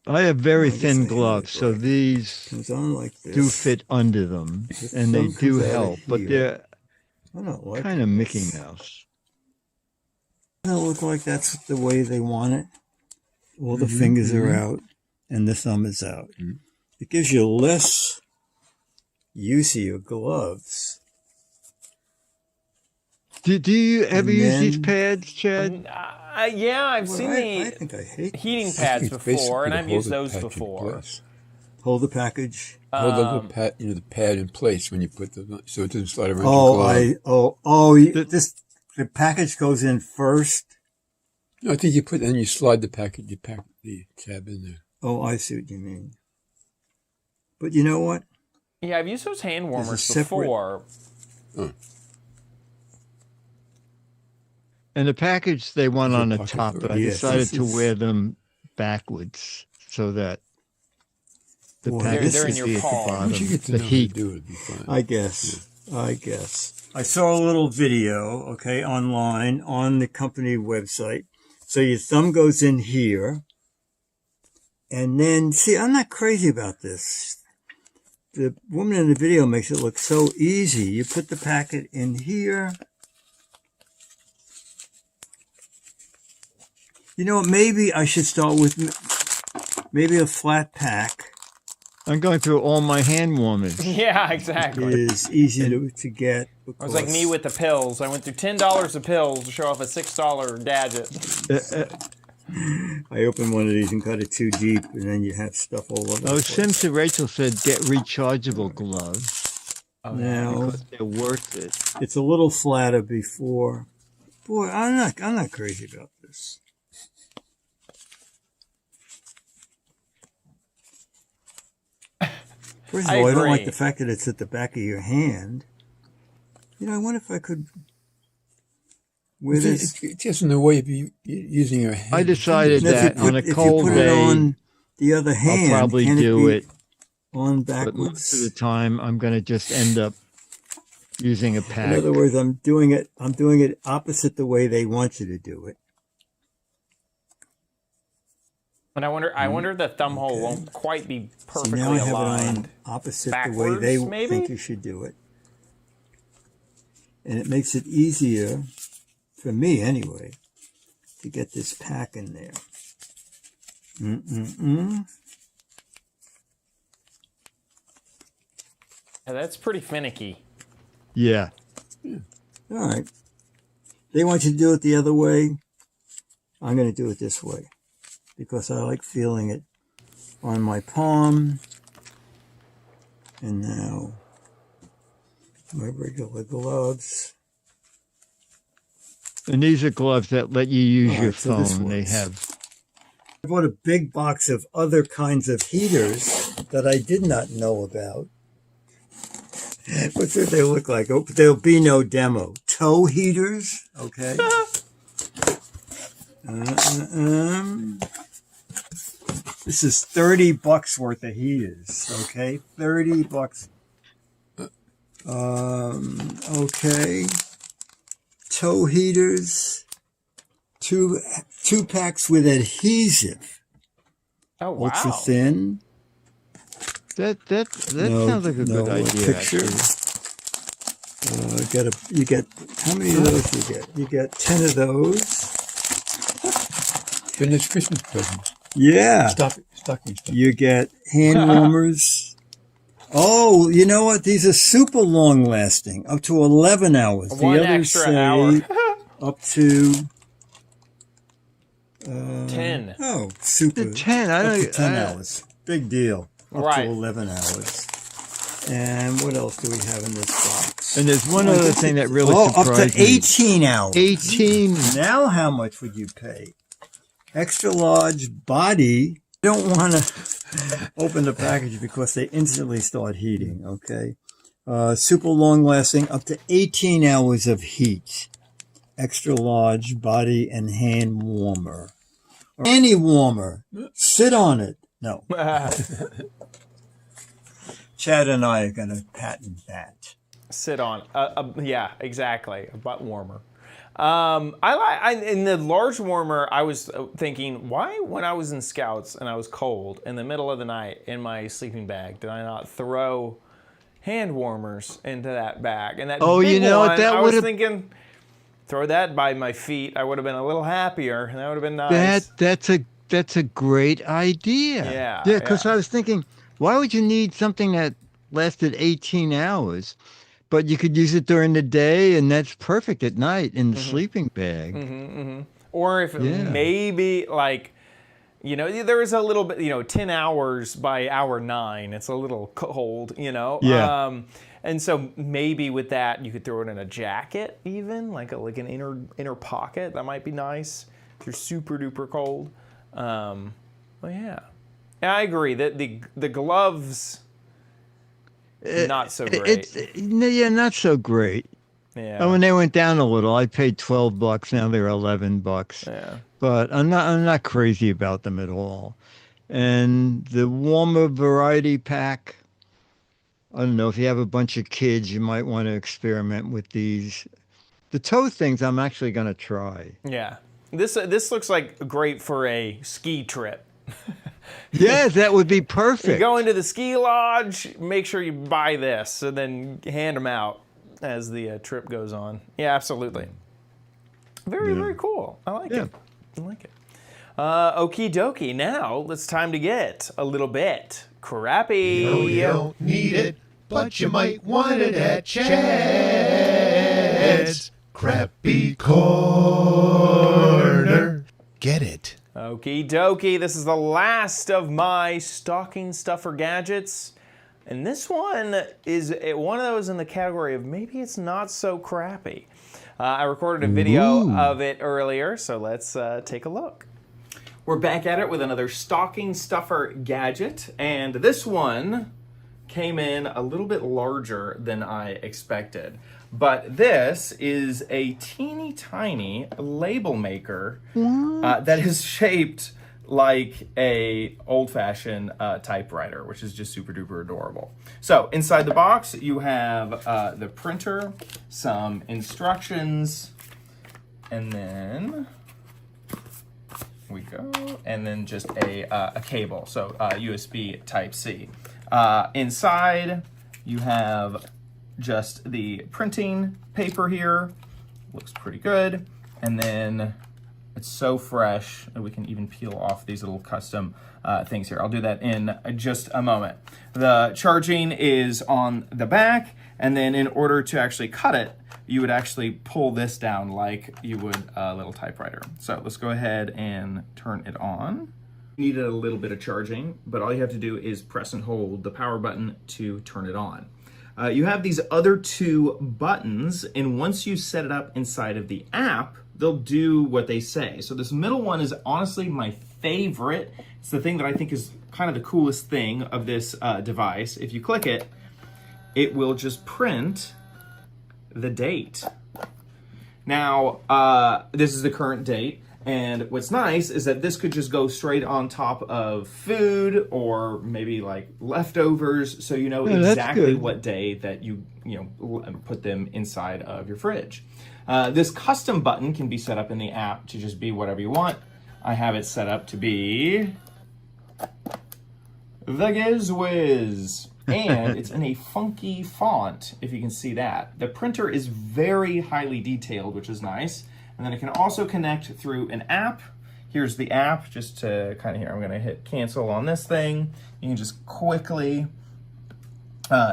Speaker 2: I have very
Speaker 5: I guess I
Speaker 2: thin
Speaker 5: have
Speaker 2: gloves,
Speaker 5: it
Speaker 2: so
Speaker 5: right.
Speaker 2: these
Speaker 5: Comes on like this.
Speaker 2: do fit under them,
Speaker 5: The
Speaker 2: and they
Speaker 5: thumb
Speaker 2: do
Speaker 5: comes out of
Speaker 2: help, but
Speaker 5: here.
Speaker 2: they're
Speaker 5: I don't like
Speaker 2: kind of Mickey
Speaker 5: this.
Speaker 2: Mouse.
Speaker 5: Doesn't it look like that's the way they want it? All the fingers are out and the thumb is out. It gives you less use of your gloves.
Speaker 2: Do you ever
Speaker 5: And
Speaker 2: use these
Speaker 5: then-
Speaker 2: pads, Chad?
Speaker 1: Yeah, I've
Speaker 5: Well,
Speaker 1: seen
Speaker 5: I
Speaker 1: the
Speaker 5: think I hate
Speaker 1: heating
Speaker 5: this.
Speaker 1: pads
Speaker 10: It's
Speaker 1: before,
Speaker 10: basically
Speaker 1: and
Speaker 10: to
Speaker 1: I've
Speaker 10: hold
Speaker 1: used
Speaker 10: the
Speaker 1: those
Speaker 10: package in
Speaker 1: before.
Speaker 10: place.
Speaker 5: Hold the package.
Speaker 10: Hold the little pad, the pad in place when you put so it doesn't slide around your
Speaker 5: Oh,
Speaker 10: glove.
Speaker 5: the package goes in first.
Speaker 10: No, I think you slide the package, you pack the tab in there.
Speaker 5: Oh, I see what you mean. But you know what?
Speaker 1: Yeah, I've used those hand warmers
Speaker 5: separate-
Speaker 1: before.
Speaker 2: And the package they want
Speaker 10: Is it
Speaker 2: on the
Speaker 10: pocket
Speaker 2: top,
Speaker 10: or-
Speaker 2: but I
Speaker 5: Yes,
Speaker 2: decided
Speaker 5: this
Speaker 2: to
Speaker 5: is-
Speaker 2: wear them backwards so that the
Speaker 5: Boy,
Speaker 2: package
Speaker 1: they're in
Speaker 2: would
Speaker 1: your
Speaker 2: be at the
Speaker 1: palm.
Speaker 2: bottom.
Speaker 10: Once you get to
Speaker 2: The
Speaker 10: know how to
Speaker 2: heat.
Speaker 10: do it, it'd be fine.
Speaker 5: I guess. I saw a little video, okay, online on the company website. So your thumb goes in here. And then, see, I'm not crazy about this. The woman in the video makes it look so easy. You put the packet in here. You know what? Maybe I should start with maybe a flat pack.
Speaker 2: I'm going through all my hand warmers.
Speaker 1: Yeah, exactly.
Speaker 5: It is easy to get.
Speaker 1: It was like me with the pills. I went through $10 of pills to show off a $6 gadget.
Speaker 5: I open one of these and cut it too deep, and then you have stuff all over.
Speaker 2: Oh,
Speaker 5: the
Speaker 2: Sims to Rachel said get rechargeable gloves.
Speaker 5: Now
Speaker 2: Because they're worth it.
Speaker 5: it's a little flatter before. Boy, I'm not crazy about this. First of
Speaker 1: I
Speaker 5: all, I don't like
Speaker 1: agree.
Speaker 5: the fact that it's at the back of your hand. You know, I wonder if I could. With this,
Speaker 10: It's just in the way of you using your hand.
Speaker 2: I decided
Speaker 5: and if you
Speaker 2: that on a
Speaker 5: if you
Speaker 2: cold
Speaker 5: put
Speaker 2: day,
Speaker 5: it on the other hand,
Speaker 2: I'll probably
Speaker 5: can
Speaker 2: do
Speaker 5: be
Speaker 2: it.
Speaker 5: on
Speaker 2: But most of the
Speaker 5: backwards.
Speaker 2: time, I'm going to just end up using a
Speaker 5: In
Speaker 2: pack.
Speaker 5: other words, I'm doing it opposite the way they want you to do it.
Speaker 1: And I wonder if the thumb hole won't quite be
Speaker 5: So
Speaker 1: perfectly
Speaker 5: now I have
Speaker 1: aligned.
Speaker 5: it on opposite the way
Speaker 1: Backwards,
Speaker 5: they
Speaker 1: maybe?
Speaker 5: think you should do it. And it makes it easier, for me anyway, to get this pack in there.
Speaker 1: Yeah, that's pretty finicky.
Speaker 2: Yeah.
Speaker 5: All right. They want you to do it the other way. I'm going to do it this way because I like feeling it on my palm. And now my regular gloves.
Speaker 2: And these are gloves that let you use
Speaker 5: All
Speaker 2: your
Speaker 5: right, so this
Speaker 2: phone. They
Speaker 5: works.
Speaker 2: have.
Speaker 5: I bought a big box of other kinds of heaters that I did not know about. What's what they look like? Oh, there'll be no demo. Toe heaters, okay. This is $30 worth of heaters, okay. $30. Okay. Toe heaters. Two packs with adhesive.
Speaker 1: Oh, wow.
Speaker 5: Ultra thin.
Speaker 2: That
Speaker 5: No,
Speaker 2: sounds like a
Speaker 5: no
Speaker 2: good idea.
Speaker 5: picture.
Speaker 2: Actually.
Speaker 5: You get how many of those you get? You get 10 of those.
Speaker 10: Goodness, Christmas presents.
Speaker 5: Yeah.
Speaker 10: Stocking stuff.
Speaker 5: You get hand warmers. Oh, you know what? These are super long lasting, up to 11 hours.
Speaker 1: One
Speaker 5: the others
Speaker 1: extra
Speaker 5: say
Speaker 1: hour.
Speaker 5: up to
Speaker 1: 10.
Speaker 5: oh, super.
Speaker 2: The 10. I
Speaker 5: Up to
Speaker 2: don't.
Speaker 5: 10 hours. Big deal. Up
Speaker 1: Right.
Speaker 5: to 11 hours. And what else do we have in this box?
Speaker 2: And there's one other thing that really
Speaker 5: up
Speaker 2: surprised
Speaker 5: to
Speaker 2: me.
Speaker 5: 18 hours.
Speaker 2: 18.
Speaker 5: Now how much would you pay? Extra large body. You don't want to open the package because they instantly start heating, okay? Super long lasting, up to 18 hours of heat. Extra large body and hand warmer. Or any warmer. Sit on it. No. Chad and I are going to patent that.
Speaker 1: Sit on. Yeah, exactly. A butt warmer. In the large warmer, I was thinking, why, when I was in Scouts and I was cold in the middle of the night in my sleeping bag, did I not throw hand warmers into that bag? And that big one, I was thinking, throw that by my feet. I would have been a little happier, and that would have been nice.
Speaker 2: That's a great idea.
Speaker 1: Yeah.
Speaker 2: Yeah, because I was thinking, why would you need something that lasted 18 hours? But you could use it during the day, and that's perfect at night in the sleeping bag.
Speaker 1: Or if maybe, like, you know, there is a little bit, you know, 10 hours by hour 9. It's a little cold, you know?
Speaker 2: Yeah.
Speaker 1: And so maybe with that, you could throw it in a jacket even, like an inner pocket. That might be nice if you're super duper cold. Well, yeah. I agree that the gloves... not so great.
Speaker 2: Not so great.
Speaker 1: Yeah.
Speaker 2: And when they went down a little, I paid $12. Now they're $11.
Speaker 1: Yeah.
Speaker 2: But I'm not crazy about them at all. And the warmer variety pack, I don't know, if you have a bunch of kids, you might want to experiment with these. The toe things I'm actually going to try.
Speaker 1: Yeah. This looks like great for a ski trip.
Speaker 2: Yeah, that would be perfect.
Speaker 1: You go into the ski lodge, make sure you buy this, and then hand them out as the trip goes on. Yeah, absolutely. Very cool. I like it. I like it. Okie dokie. Now it's time to get a little bit crappy.
Speaker 6: No, you don't need it, but you might want it at Chad's Crappy Corner. Get it?
Speaker 1: Okie dokie, this is the last of my stocking stuffer gadgets. And this one is one of those in the category of maybe it's not so crappy. I recorded a video of it earlier, so let's take a look. We're back at it with another stocking stuffer gadget, and this one came in a little bit larger than I expected. But this is a teeny tiny label maker that is shaped like a old-fashioned typewriter, which is just super duper adorable. So inside the box, you have the printer, some instructions, and then we go, and then just a cable, so USB Type-C. Inside, you have just the printing paper here. Looks pretty good. And then it's so fresh that we can even peel off these little custom things here. I'll do that in just a moment. The charging is on the back, and then in order to actually cut it, you would actually pull this down like you would a little typewriter. So let's go ahead and turn it on. You needed a little bit of charging, but all you have to do is press and hold the power button to turn it on. You have these other two buttons, and once you set it up inside of the app, they'll do what they say. So this middle one is honestly my favorite. It's the thing that I think is kind of the coolest thing of this device. If you click it, it will just print the date. Now, this is the current date. And what's nice is that this could just go straight on top of food or maybe like leftovers, so you know exactly what day that you put them inside of your fridge. This custom button can be set up in the app to just be whatever you want. I have it set up to be the Giz Wiz. And it's in a funky font, if you can see that. The printer is very highly detailed, which is nice. And then it can also connect through an app. Here's the app, just to kind of here. I'm gonna hit cancel on this thing. You can just quickly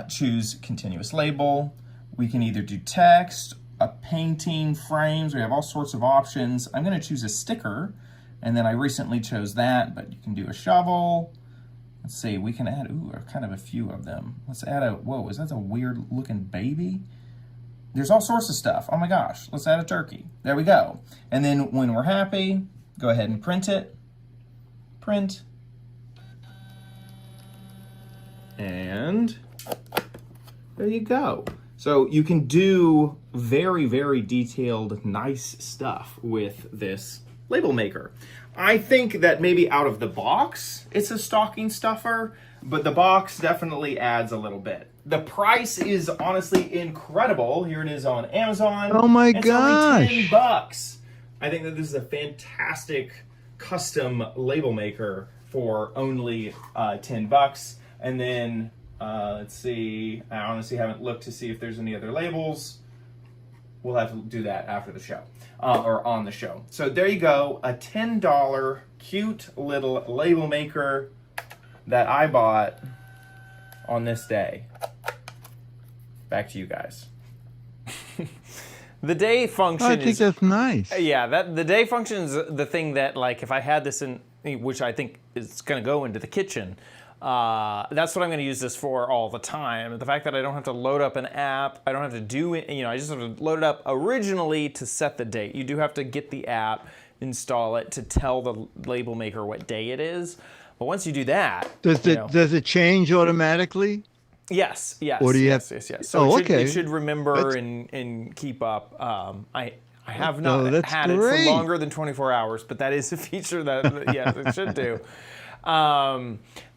Speaker 1: choose continuous label. We can either do text, a painting, frames. We have all sorts of options. I'm gonna choose a sticker, and then I recently chose that, but you can do a shovel.
Speaker 4: Let's see, we can add, kind of a few of them. Let's add whoa, is that a weird looking baby? There's all sorts of stuff. Oh my gosh, let's add a turkey. There we go. And then when we're happy, go ahead and print it. Print. And there you go. So you can do very, very detailed, nice stuff with this label maker. I think that maybe out of the box, it's a stocking stuffer, but the box definitely adds a little bit. The price is honestly incredible. Here it is on Amazon.
Speaker 2: Oh my
Speaker 4: It's
Speaker 2: gosh.
Speaker 4: only $10. I think that this is a fantastic custom label maker for only $10. And then, let's see, I honestly haven't looked to see if there's any other labels. We'll have to do that after the show, or on the show. So there you go, a $10 cute little label maker that I bought on this day. Back to you guys. The day function
Speaker 2: I think that's nice.
Speaker 1: Yeah, the day function is the thing that, like, if I had this in, which I think is going to go into the kitchen, that's what I'm going to use this for all the time. The fact that I don't have to load up an app, I don't have to do it, I just have to load it up originally to set the date. You do have to get the app, install it to tell the label maker what day it is. But once you do that,
Speaker 2: Does it change automatically?
Speaker 1: Yes.
Speaker 2: Or do you
Speaker 1: yes. So
Speaker 2: okay.
Speaker 1: it should remember and keep up. I have not
Speaker 2: that's
Speaker 1: had it
Speaker 2: great.
Speaker 1: for longer than 24 hours, but that is a feature that yes, it should do.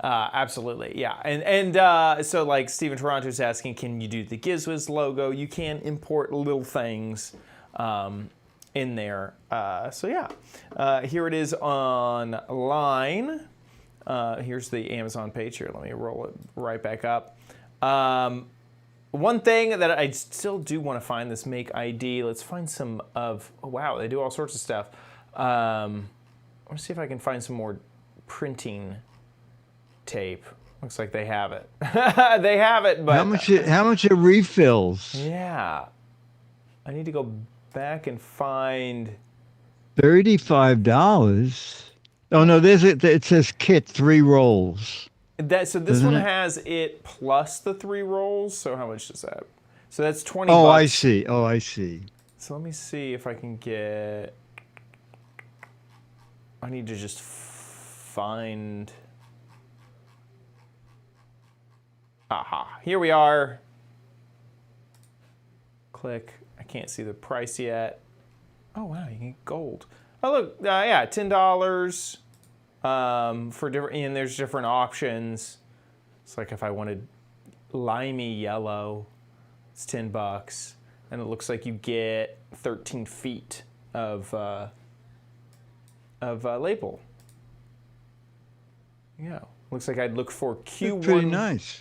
Speaker 1: Absolutely, yeah. And so like Steven Toronto's asking, can you do the Giz Wiz logo? You can import little things in there. So yeah, here it is online. Here's the Amazon page here. Let me roll it right back up. One thing that I still do want to find, this make ID. Let's find some of, oh wow, they do all sorts of stuff. Let's see if I can find some more printing tape. Looks like they have it. They have it, but
Speaker 2: How much are refills?
Speaker 1: yeah, I need to go back and find.
Speaker 2: $35. Oh no, it says kit 3 rolls.
Speaker 1: So this
Speaker 2: Doesn't
Speaker 1: one
Speaker 2: it?
Speaker 1: has it plus the 3 rolls. So how much is that? So that's 20
Speaker 2: Oh,
Speaker 1: bucks.
Speaker 2: I see. Oh, I see.
Speaker 1: So let me see if I can get. I need to just find. Aha! Here we are. Click. I can't see the price yet. Oh wow! You can get gold. Oh look! Yeah, $10. For different, and there's different options. It's like if I wanted limey yellow, it's $10, and it looks like you get 13 feet of label. Yeah, looks like I'd look for Q1
Speaker 2: Pretty nice.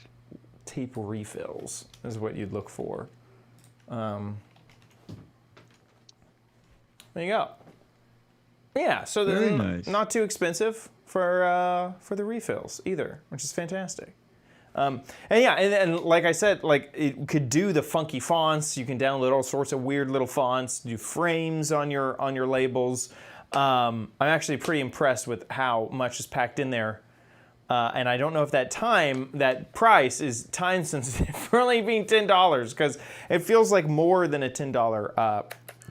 Speaker 1: tape refills is what you'd look for. There you go. Yeah, so
Speaker 2: Very
Speaker 1: they're
Speaker 2: nice.
Speaker 1: not too expensive for the refills either, which is fantastic. And yeah, and like I said, like it could do the funky fonts. You can download all sorts of weird little fonts, do frames on your labels. I'm actually pretty impressed with how much is packed in there. And I don't know if that price is time sensitive for only being $10, because it feels like more than a $10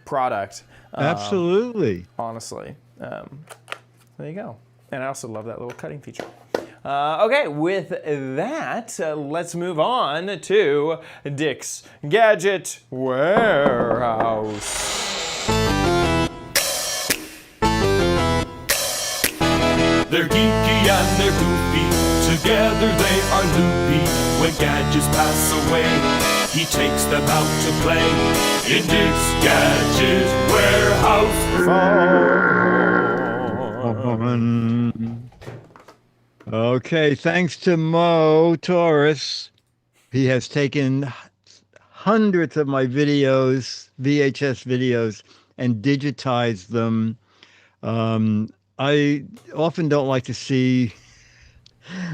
Speaker 1: product.
Speaker 2: Absolutely.
Speaker 1: Honestly. There you go. And I also love that little cutting feature. Okay, with that, let's move on to Dick's Gadget Warehouse.
Speaker 7: They're geeky and they're goofy, together they are loopy. When gadgets pass away, he takes them out to play in Dick's Gadget Warehouse.
Speaker 2: Okay, thanks to Mo Taurus. He has taken hundreds of my videos, VHS videos, and digitized them. I often don't like to see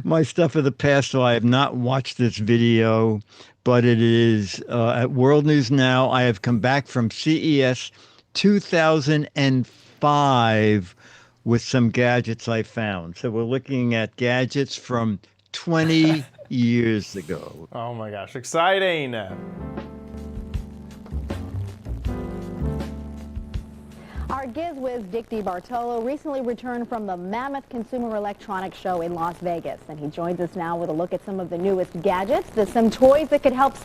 Speaker 2: my stuff of the past, so I have not watched this video, but it is at World News Now. I have come back from CES 2005 with some gadgets I found. So we're looking at gadgets from 20 years ago.
Speaker 1: Oh my gosh, exciting.
Speaker 11: Our Giz Wiz Dick DeBartolo recently returned from the Mammoth Consumer Electronics Show in Las Vegas, and he joins us now with a look at some of the newest gadgets, some toys that could help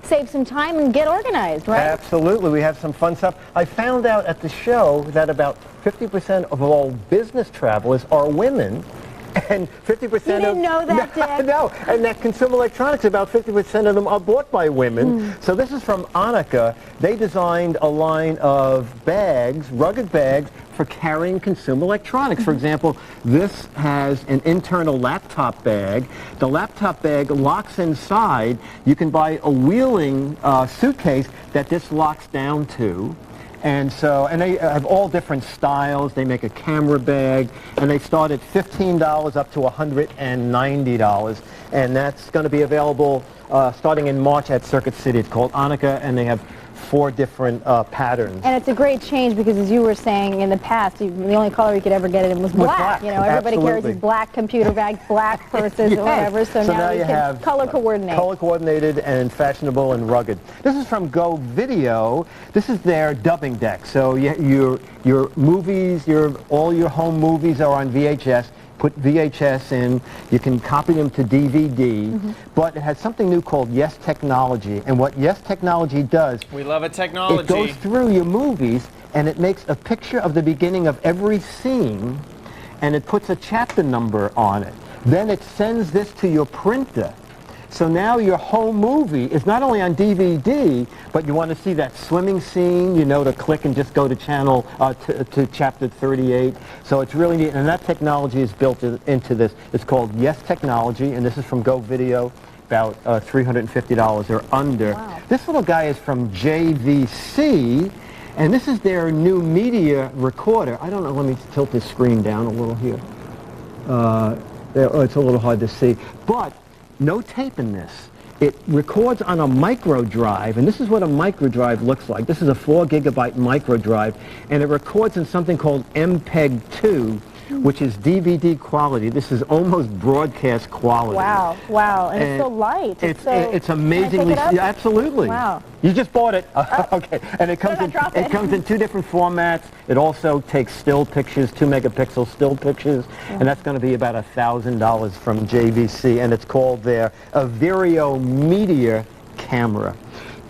Speaker 11: save some time and get organized, right?
Speaker 3: Absolutely, we have some fun stuff. I found out at the show that about 50% of all business travelers are women, and 50%
Speaker 11: You didn't know that, Dick?
Speaker 3: No, and that consumer electronics, about 50% of them are bought by women. So this is from Annika. They designed a line of bags, rugged bags, for carrying consumer electronics. For example, this has an internal laptop bag. The laptop bag locks inside. You can buy a wheeling suitcase that this locks down to. And they have all different styles. They make a camera bag, and they start at $15 up to $190. And that's going to be available starting in March at Circuit City. It's called Annika, and they have 4 different patterns.
Speaker 11: And it's a great change because, as you were saying, in the past, the only color you could ever get it in was black. You know, everybody carries these black computer bags, black purses, or whatever. So now you can color coordinate.
Speaker 3: Color coordinated and fashionable and rugged. This is from Go Video. This is their dubbing deck. So your movies, all your home movies are on VHS. Put VHS in, you can copy them to DVD, but it has something new called Yes Technology. And what Yes Technology does,
Speaker 1: We love a technology.
Speaker 3: it goes through your movies and it makes a picture of the beginning of every scene and it puts a chapter number on it. Then it sends this to your printer. So now your whole movie is not only on DVD, but you want to see that swimming scene, you know, to click and just go to channel, to chapter 38. So it's really neat, and that technology is built into this. It's called Yes Technology, and this is from Go Video, about $350 or under.
Speaker 11: Wow.
Speaker 3: This little guy is from JVC, and this is their new media recorder. I don't know, let me tilt this screen down a little here. It's a little hard to see, but no tape in this. It records on a micro drive, and this is what a micro drive looks like. This is a 4 gigabyte micro drive, and it records in something called MPEG-2, which is DVD quality. This is almost broadcast quality.
Speaker 11: Wow, wow, and it's so light.
Speaker 3: It's amazingly,
Speaker 11: Can I pick it up?
Speaker 3: yeah, absolutely.
Speaker 11: Wow.
Speaker 3: You just bought it. Okay, and it comes in 2 different formats. It also takes still pictures, 2 megapixel still pictures, and that's going to be about $1,000 from JVC, and it's called their Averio Media Camera.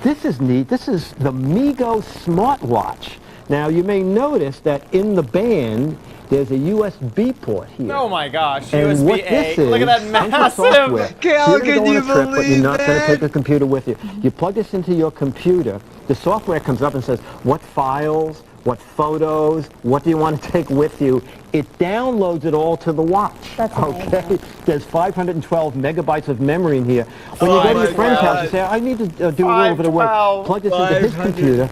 Speaker 3: This is neat. This is the Migo smartwatch. Now you may notice that in the band there's a USB port here.
Speaker 1: Oh my gosh,
Speaker 3: And what
Speaker 1: USB-A.
Speaker 3: this is,
Speaker 1: Look at that massive.
Speaker 2: Cal, can you
Speaker 3: but you're
Speaker 2: believe
Speaker 3: not going to
Speaker 2: that?
Speaker 3: take a computer with you. You plug this into your computer. The software comes up and says, what files, what photos, what do you want to take with you? It downloads it all to the watch.
Speaker 11: That's amazing.
Speaker 3: Okay? There's 512 megabytes of memory in here. When you go to your friend's house, you say, I need to do a little bit of work.
Speaker 1: 512.
Speaker 3: Plug this into his computer,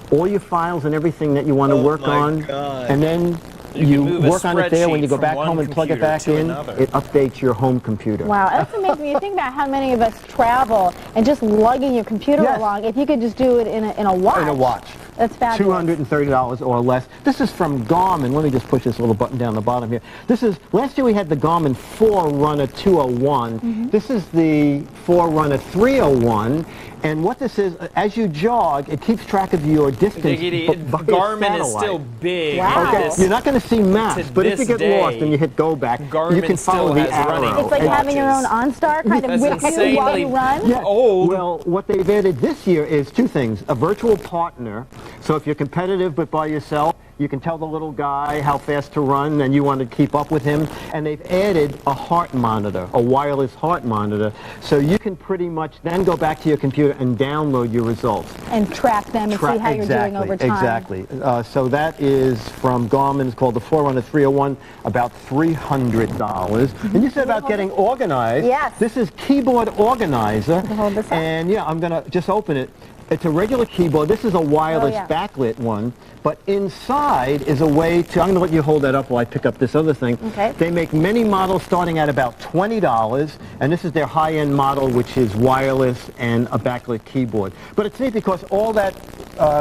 Speaker 3: all your files and everything that you want to work on, and then you
Speaker 1: move a
Speaker 3: work on it there. When you go
Speaker 1: spreadsheet
Speaker 3: back
Speaker 1: from
Speaker 3: home
Speaker 1: one
Speaker 3: and plug it
Speaker 1: computer
Speaker 3: back
Speaker 1: to
Speaker 3: in,
Speaker 1: another.
Speaker 3: it updates your home computer.
Speaker 11: Wow, that's amazing. You think about how many of us travel and just lugging your computer
Speaker 3: Yes.
Speaker 11: along. If you could just do it in a watch.
Speaker 3: In a watch.
Speaker 11: That's fabulous.
Speaker 3: $230 or less. This is from Garmin. Let me just push this little button down the bottom here. This is, last year we had the Garmin Forerunner 201. This is the Forerunner 301. And what this is, as you jog, it keeps track of your distance. by
Speaker 1: Garmin is
Speaker 3: satellite.
Speaker 1: still big.
Speaker 11: Wow.
Speaker 3: Okay, you're not going to see maps,
Speaker 1: To
Speaker 3: but if you
Speaker 1: this
Speaker 3: get lost
Speaker 1: day,
Speaker 3: and you hit go back, you
Speaker 1: Garmin
Speaker 3: can follow
Speaker 1: still
Speaker 3: the
Speaker 1: has
Speaker 3: arrow.
Speaker 1: running
Speaker 11: It's like having your own OnStar kind of
Speaker 1: That's
Speaker 11: with you while you
Speaker 1: insanely-
Speaker 11: run.
Speaker 3: Yeah.
Speaker 1: Old.
Speaker 3: Well, what they've added this year is 2 things. A virtual partner. So if you're competitive but by yourself, you can tell the little guy how fast to run and you want to keep up with him. And they've added a heart monitor, a wireless heart monitor. So you can pretty much then go back to your computer and download your results.
Speaker 11: And track them and see how you're doing over time.
Speaker 3: Exactly. So that is from Garmin. It's called the Forerunner 301, about $300. And you said about getting organized.
Speaker 11: Yes.
Speaker 3: This is Keyboard Organizer.
Speaker 11: Hold this up.
Speaker 3: And yeah, I'm going to just open it. It's a regular keyboard. This is a wireless
Speaker 11: yeah.
Speaker 3: backlit one. But inside is a way to, I'm going to let you hold that up while I pick up this other thing.
Speaker 11: Okay.
Speaker 3: They make many models starting at about $20, and this is their high-end model, which is wireless and a backlit keyboard. But it's neat because all that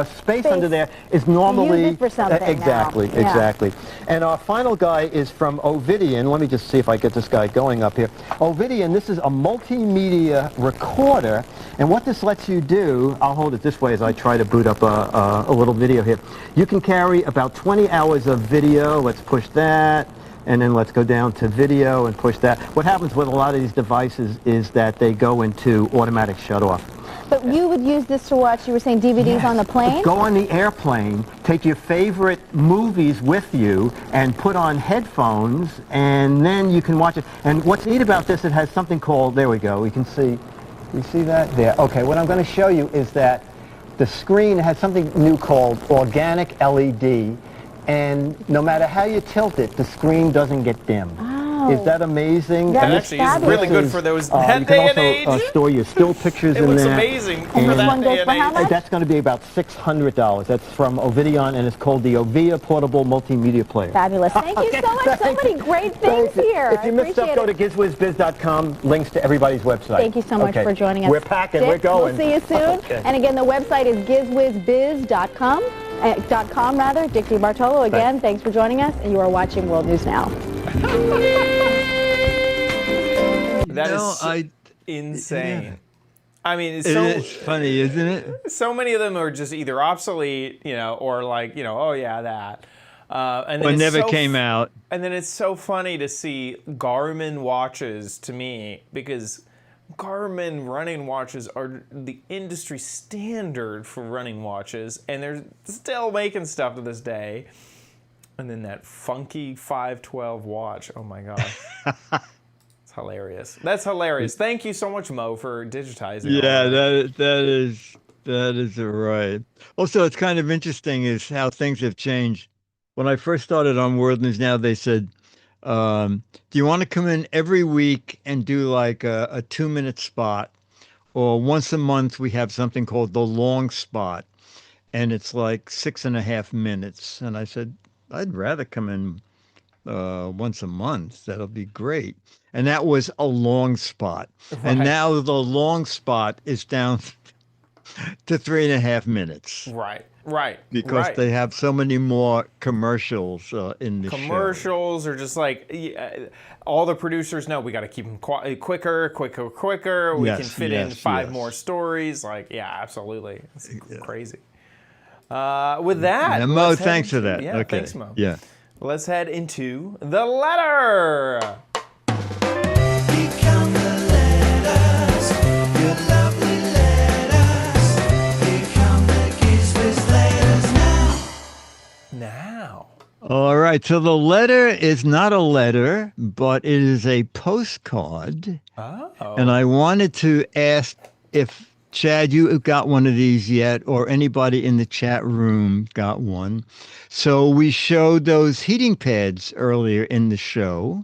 Speaker 12: space under there is normally
Speaker 11: Use it for something
Speaker 12: exactly,
Speaker 11: now. Yeah.
Speaker 12: exactly. And our final guy is from Ovidian. Let me just see if I get this guy going up here. Ovidian, this is a multimedia recorder, and what this lets you do, I'll hold it this way as I try to boot up a little video here. You can carry about 20 hours of video. Let's push that. And then let's go down to video and push that. What happens with a lot of these devices is that they go into automatic shut-off.
Speaker 11: But you would use this to watch, you were saying DVDs on the plane?
Speaker 12: Go on the airplane, take your favorite movies with you, and put on headphones, and then you can watch it. And what's neat about this, it has something called, there we go, we can see, you see that? There. Okay, what I'm going to show you is that the screen has something new called organic LED, and no matter how you tilt it, the screen doesn't get dim.
Speaker 11: Oh.
Speaker 12: Is that amazing?
Speaker 11: That
Speaker 12: And
Speaker 11: is
Speaker 1: Actually, it's really good for those
Speaker 12: you
Speaker 1: that
Speaker 12: can
Speaker 1: day and
Speaker 12: also
Speaker 1: age.
Speaker 12: store your still pictures
Speaker 1: It
Speaker 12: in
Speaker 1: looks
Speaker 12: there.
Speaker 1: amazing for
Speaker 11: And this
Speaker 1: that
Speaker 11: one
Speaker 1: day
Speaker 11: goes
Speaker 1: and
Speaker 11: for how
Speaker 1: age.
Speaker 11: much?
Speaker 12: That's going to be about $600. That's from Ovidian, and it's called the Ovia Portable Multimedia Player.
Speaker 11: Fabulous. Thank you so much. So many great things here.
Speaker 12: If you missed stuff, go to GizWizBiz.com. Links to everybody's website.
Speaker 11: Thank you so much for joining us.
Speaker 12: We're packing.
Speaker 11: Dick,
Speaker 12: We're going.
Speaker 11: We'll see you soon.
Speaker 12: Okay.
Speaker 11: And again, the website is GizWizBiz.com. .com rather. Dick DeBartolo again. Thanks for joining us. And you are watching World News Now.
Speaker 1: That
Speaker 2: No,
Speaker 1: is insane.
Speaker 2: yeah.
Speaker 1: I mean, it's
Speaker 2: It's funny, isn't it?
Speaker 1: so many of them are just either obsolete, or like, oh yeah, that. And then
Speaker 2: Or
Speaker 1: it's
Speaker 2: never
Speaker 1: so
Speaker 2: came out.
Speaker 1: And then it's so funny to see Garmin watches to me, because Garmin running watches are the industry standard for running watches, and they're still making stuff to this day. And then that funky 512 watch. Oh my gosh. It's hilarious. That's hilarious. Thank you so much, Mo, for digitizing.
Speaker 2: Yeah,
Speaker 1: all
Speaker 2: that is right. Also, it's kind of interesting is how things have changed. When I first started on World News Now, they said, do you want to come in every week and do like a 2-minute spot? Or once a month, we have something called the long spot, and it's like 6.5 minutes. And I said, I'd rather come in once a month. That'll be great. And that was a long spot.
Speaker 1: Right.
Speaker 2: And now the long spot is down to 3.5 minutes.
Speaker 1: Right.
Speaker 2: Because they have so many more commercials in the
Speaker 1: Commercials are just like, all the producers know we got to keep them quicker. We can fit in 5 more stories. Like, yeah, absolutely. It's crazy. With that,
Speaker 2: Yeah, Mo, thanks for that.
Speaker 1: Yeah,
Speaker 2: Okay.
Speaker 1: thanks, Mo.
Speaker 2: Yeah.
Speaker 1: Let's head into the letter.
Speaker 3: Become the letters, your lovely letters. Become the Giz Wiz letters
Speaker 1: Now.
Speaker 2: All right. So the letter is not a letter, but it is a postcard.
Speaker 1: Oh.
Speaker 2: And I wanted to ask if, Chad, you got one of these yet, or anybody in the chat room got one. So we showed those heating pads earlier in the show,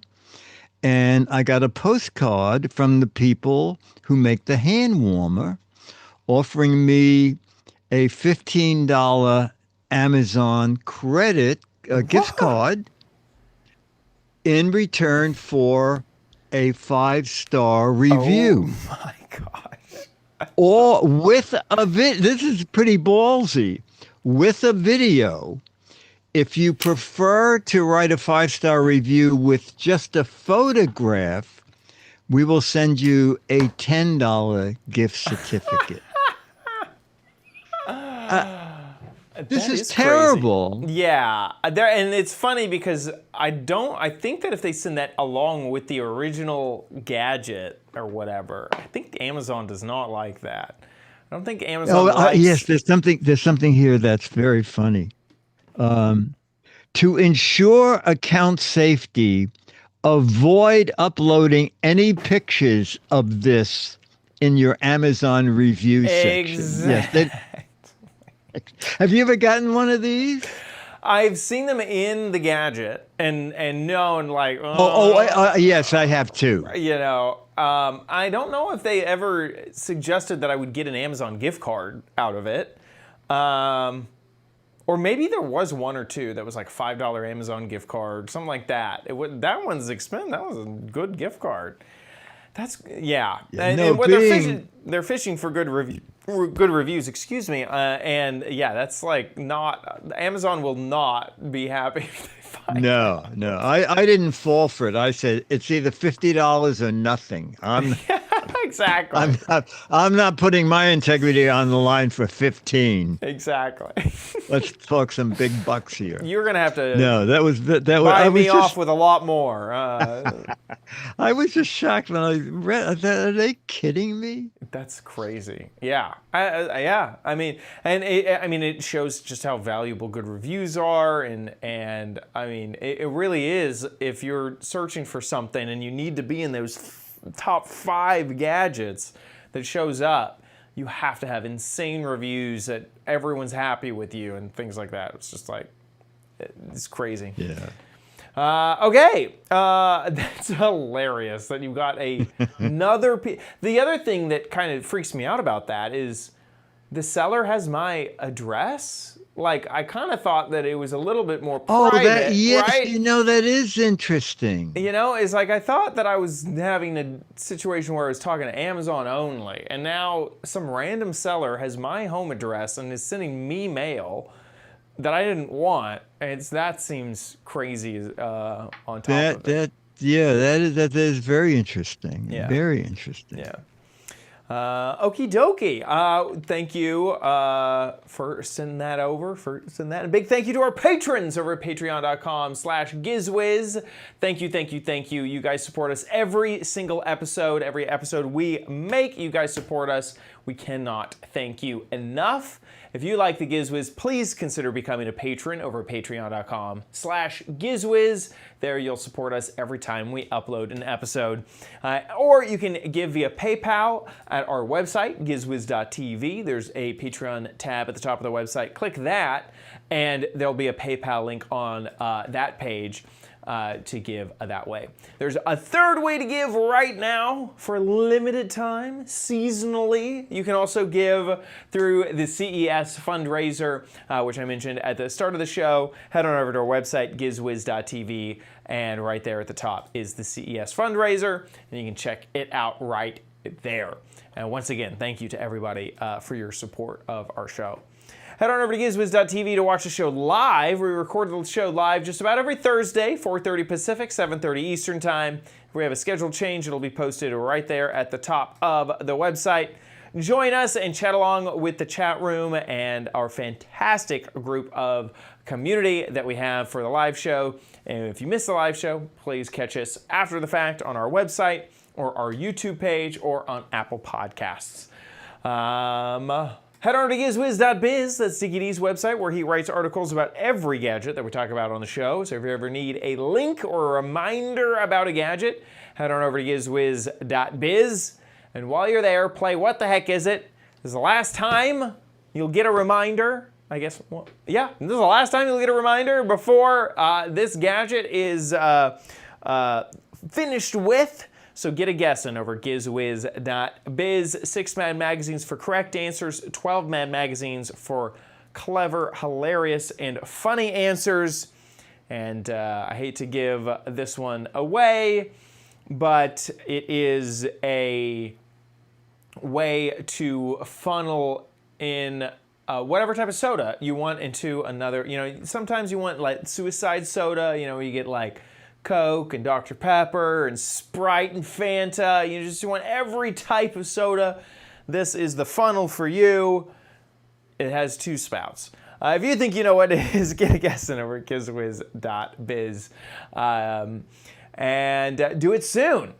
Speaker 2: and I got a postcard from the people who make the hand warmer, offering me a $15 Amazon credit gift card in return for a 5-star review.
Speaker 1: Oh my gosh.
Speaker 2: Or with a this is pretty ballsy, with a video. If you prefer to write a 5-star review with just a photograph, we will send you a $10 gift certificate. This is terrible.
Speaker 1: Crazy. Yeah, and it's funny because I think that if they send that along with the original gadget or whatever, I think Amazon does not like that. I don't think Amazon likes...
Speaker 2: Yes, there's something here that's very funny. To ensure account safety, avoid uploading any pictures of this in your Amazon review section.
Speaker 1: Exactly.
Speaker 2: Yes, have you ever gotten one of these?
Speaker 1: I've seen them in the gadget and known like.
Speaker 2: Yes, I have too.
Speaker 1: I don't know if they ever suggested that I would get an Amazon gift card out of it, or maybe there was one or two that was like $5 Amazon gift card, something like that. That one's expensive. That was a good gift card. That's and what they're fishing for good
Speaker 4: good reviews, excuse me. And yeah, that's like not, Amazon will not be happy if they find
Speaker 2: No, no, I didn't fall for it. I said it's either $50 or nothing.
Speaker 4: Exactly.
Speaker 2: I'm not putting my integrity on the line for 15.
Speaker 4: Exactly.
Speaker 2: Let's talk some big bucks here.
Speaker 4: You're gonna have to.
Speaker 2: No, that was
Speaker 4: buy me off with a lot more.
Speaker 2: I was just shocked when I read. Are they kidding me?
Speaker 4: That's crazy. Yeah, yeah. I mean, and it shows just how valuable good reviews are, and I mean, it really is. If you're searching for something and you need to be in those top 5 gadgets that shows up, you have to have insane reviews that everyone's happy with you and things like that. It's just like, it's crazy.
Speaker 2: Yeah.
Speaker 4: Okay, that's hilarious that you've got another. The other thing that kind of freaks me out about that is the seller has my address. Like, I kind of thought that it was a little bit more private,
Speaker 2: yes,
Speaker 4: right?
Speaker 2: that is interesting.
Speaker 4: It's like I thought that I was having a situation where I was talking to Amazon only, and now some random seller has my home address and is sending me mail that I didn't want. That seems crazy on top of it.
Speaker 2: That is very interesting.
Speaker 4: Yeah.
Speaker 2: Very interesting.
Speaker 4: Yeah. Okie dokie. Thank you for sending that over. And a big thank you to our patrons over at patreon.com/Giz Wiz. Thank you. You guys support us every single episode. Every episode we make, you guys support us. We cannot thank you enough. If you like the Giz Wiz, please consider becoming a patron over at patreon.com/Giz Wiz. There you'll support us every time we upload an episode. Or you can give via PayPal at our website, gizwiz.tv. There's a Patreon tab at the top of the website. Click that, and there'll be a PayPal link on that page to give that way. There's a third way to give right now for a limited time, seasonally. You can also give through the CES fundraiser, which I mentioned at the start of the show. Head on over to our website, gizwiz.tv, and right there at the top is the CES fundraiser, and you can check it out right there. And once again, thank you to everybody for your support of our show. Head on over to gizwiz.tv to watch the show live. We record the show live just about every Thursday, 4:30 Pacific, 7:30 Eastern Time. If we have a schedule change, it'll be posted right there at the top of the website. Join us and chat along with the chat room and our fantastic group of community that we have for the live show. And if you missed the live show, please catch us after the fact on our website or our YouTube page or on Apple Podcasts. Head on to gizwiz.biz, that's Dicky D's website, where he writes articles about every gadget that we talk about on the show. So if you ever need a link or a reminder about a gadget, head on over to gizwiz.biz. And while you're there, play What the Heck Is It? This is the last time you'll get a reminder. I guess, well, yeah, this is the last time you'll get a reminder before this gadget is finished with. So get a guessing over gizwiz.biz. 6 Mad Magazines for correct answers, 12 Mad Magazines for clever, hilarious, and funny answers. And I hate to give this one away, but it is a way to funnel in whatever type of soda you want into another. Sometimes you want like suicide soda, you get like Coke and Dr. Pepper and Sprite and Fanta. You want every type of soda. This is the funnel for you. It has 2 spouts. If you think you know what it is, get a guessing over at gizwiz.biz. And do it soon.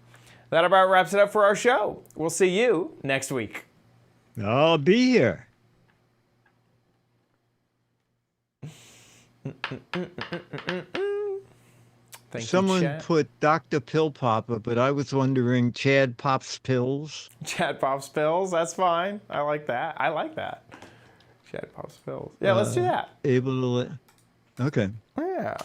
Speaker 4: That about wraps it up for our show. We'll see you next week.
Speaker 2: I'll be here. Someone put Dr. Pill Popper, but I was wondering Chad Pops Pills.
Speaker 4: Chad Pops Pills, that's fine. I like that. Chad Pops Pills. Yeah, let's do that.
Speaker 2: Able to okay.
Speaker 4: Yeah.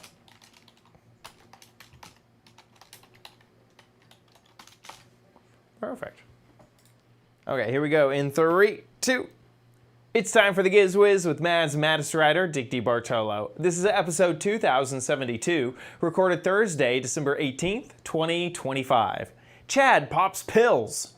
Speaker 4: Perfect. Okay, here we go. In 3, 2. It's time for the Giz Wiz with Mads Maddest Writer, Dick D. Bartolo. This is episode 2072, recorded Thursday, December 18th, 2025. Chad Pops Pills.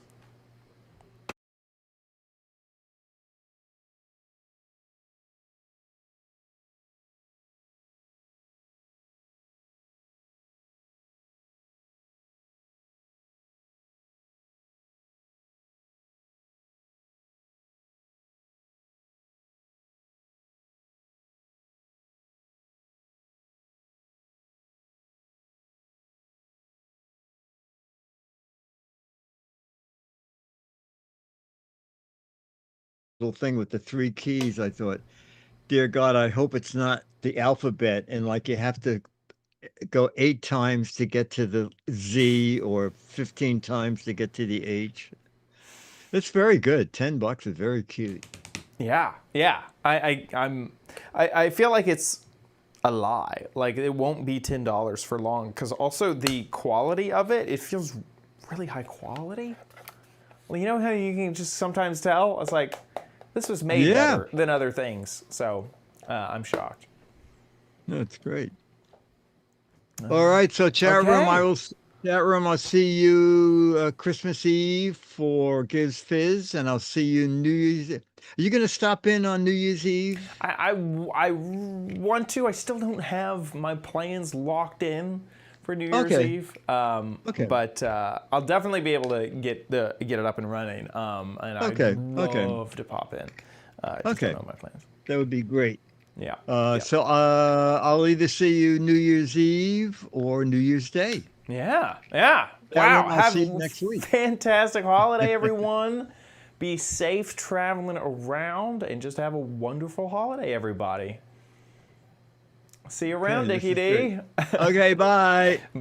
Speaker 2: little thing with the 3 keys. I thought, dear God, I hope it's not the alphabet and like you have to go 8 times to get to the Z or 15 times to get to the H. It's very good. $10 is very cute.
Speaker 4: Yeah, yeah. I feel like it's a lie. Like it won't be $10 for long because also the quality of it, it feels really high quality. Well, you know how you can just sometimes tell? It's like, this was made better than other things. So I'm shocked.
Speaker 2: That's great. All right, so chat room, I'll see you Christmas Eve for Giz Fiz, and I'll see you New Year's. Are you going to stop in on New Year's Eve?
Speaker 4: I want to. I still don't have my plans locked in for New Year's Eve. But I'll definitely be able to get it up and running. And I'd love to pop in. Just don't know my plans.
Speaker 2: That would be great.
Speaker 4: Yeah.
Speaker 2: So I'll either see you New Year's Eve or New Year's Day.
Speaker 4: Yeah. Yeah. Wow.
Speaker 2: I'll see you next week.
Speaker 4: Fantastic holiday, everyone. Be safe traveling around and just have a wonderful holiday, everybody. See you around, Dickie D.
Speaker 2: Okay, bye.
Speaker 4: Bye.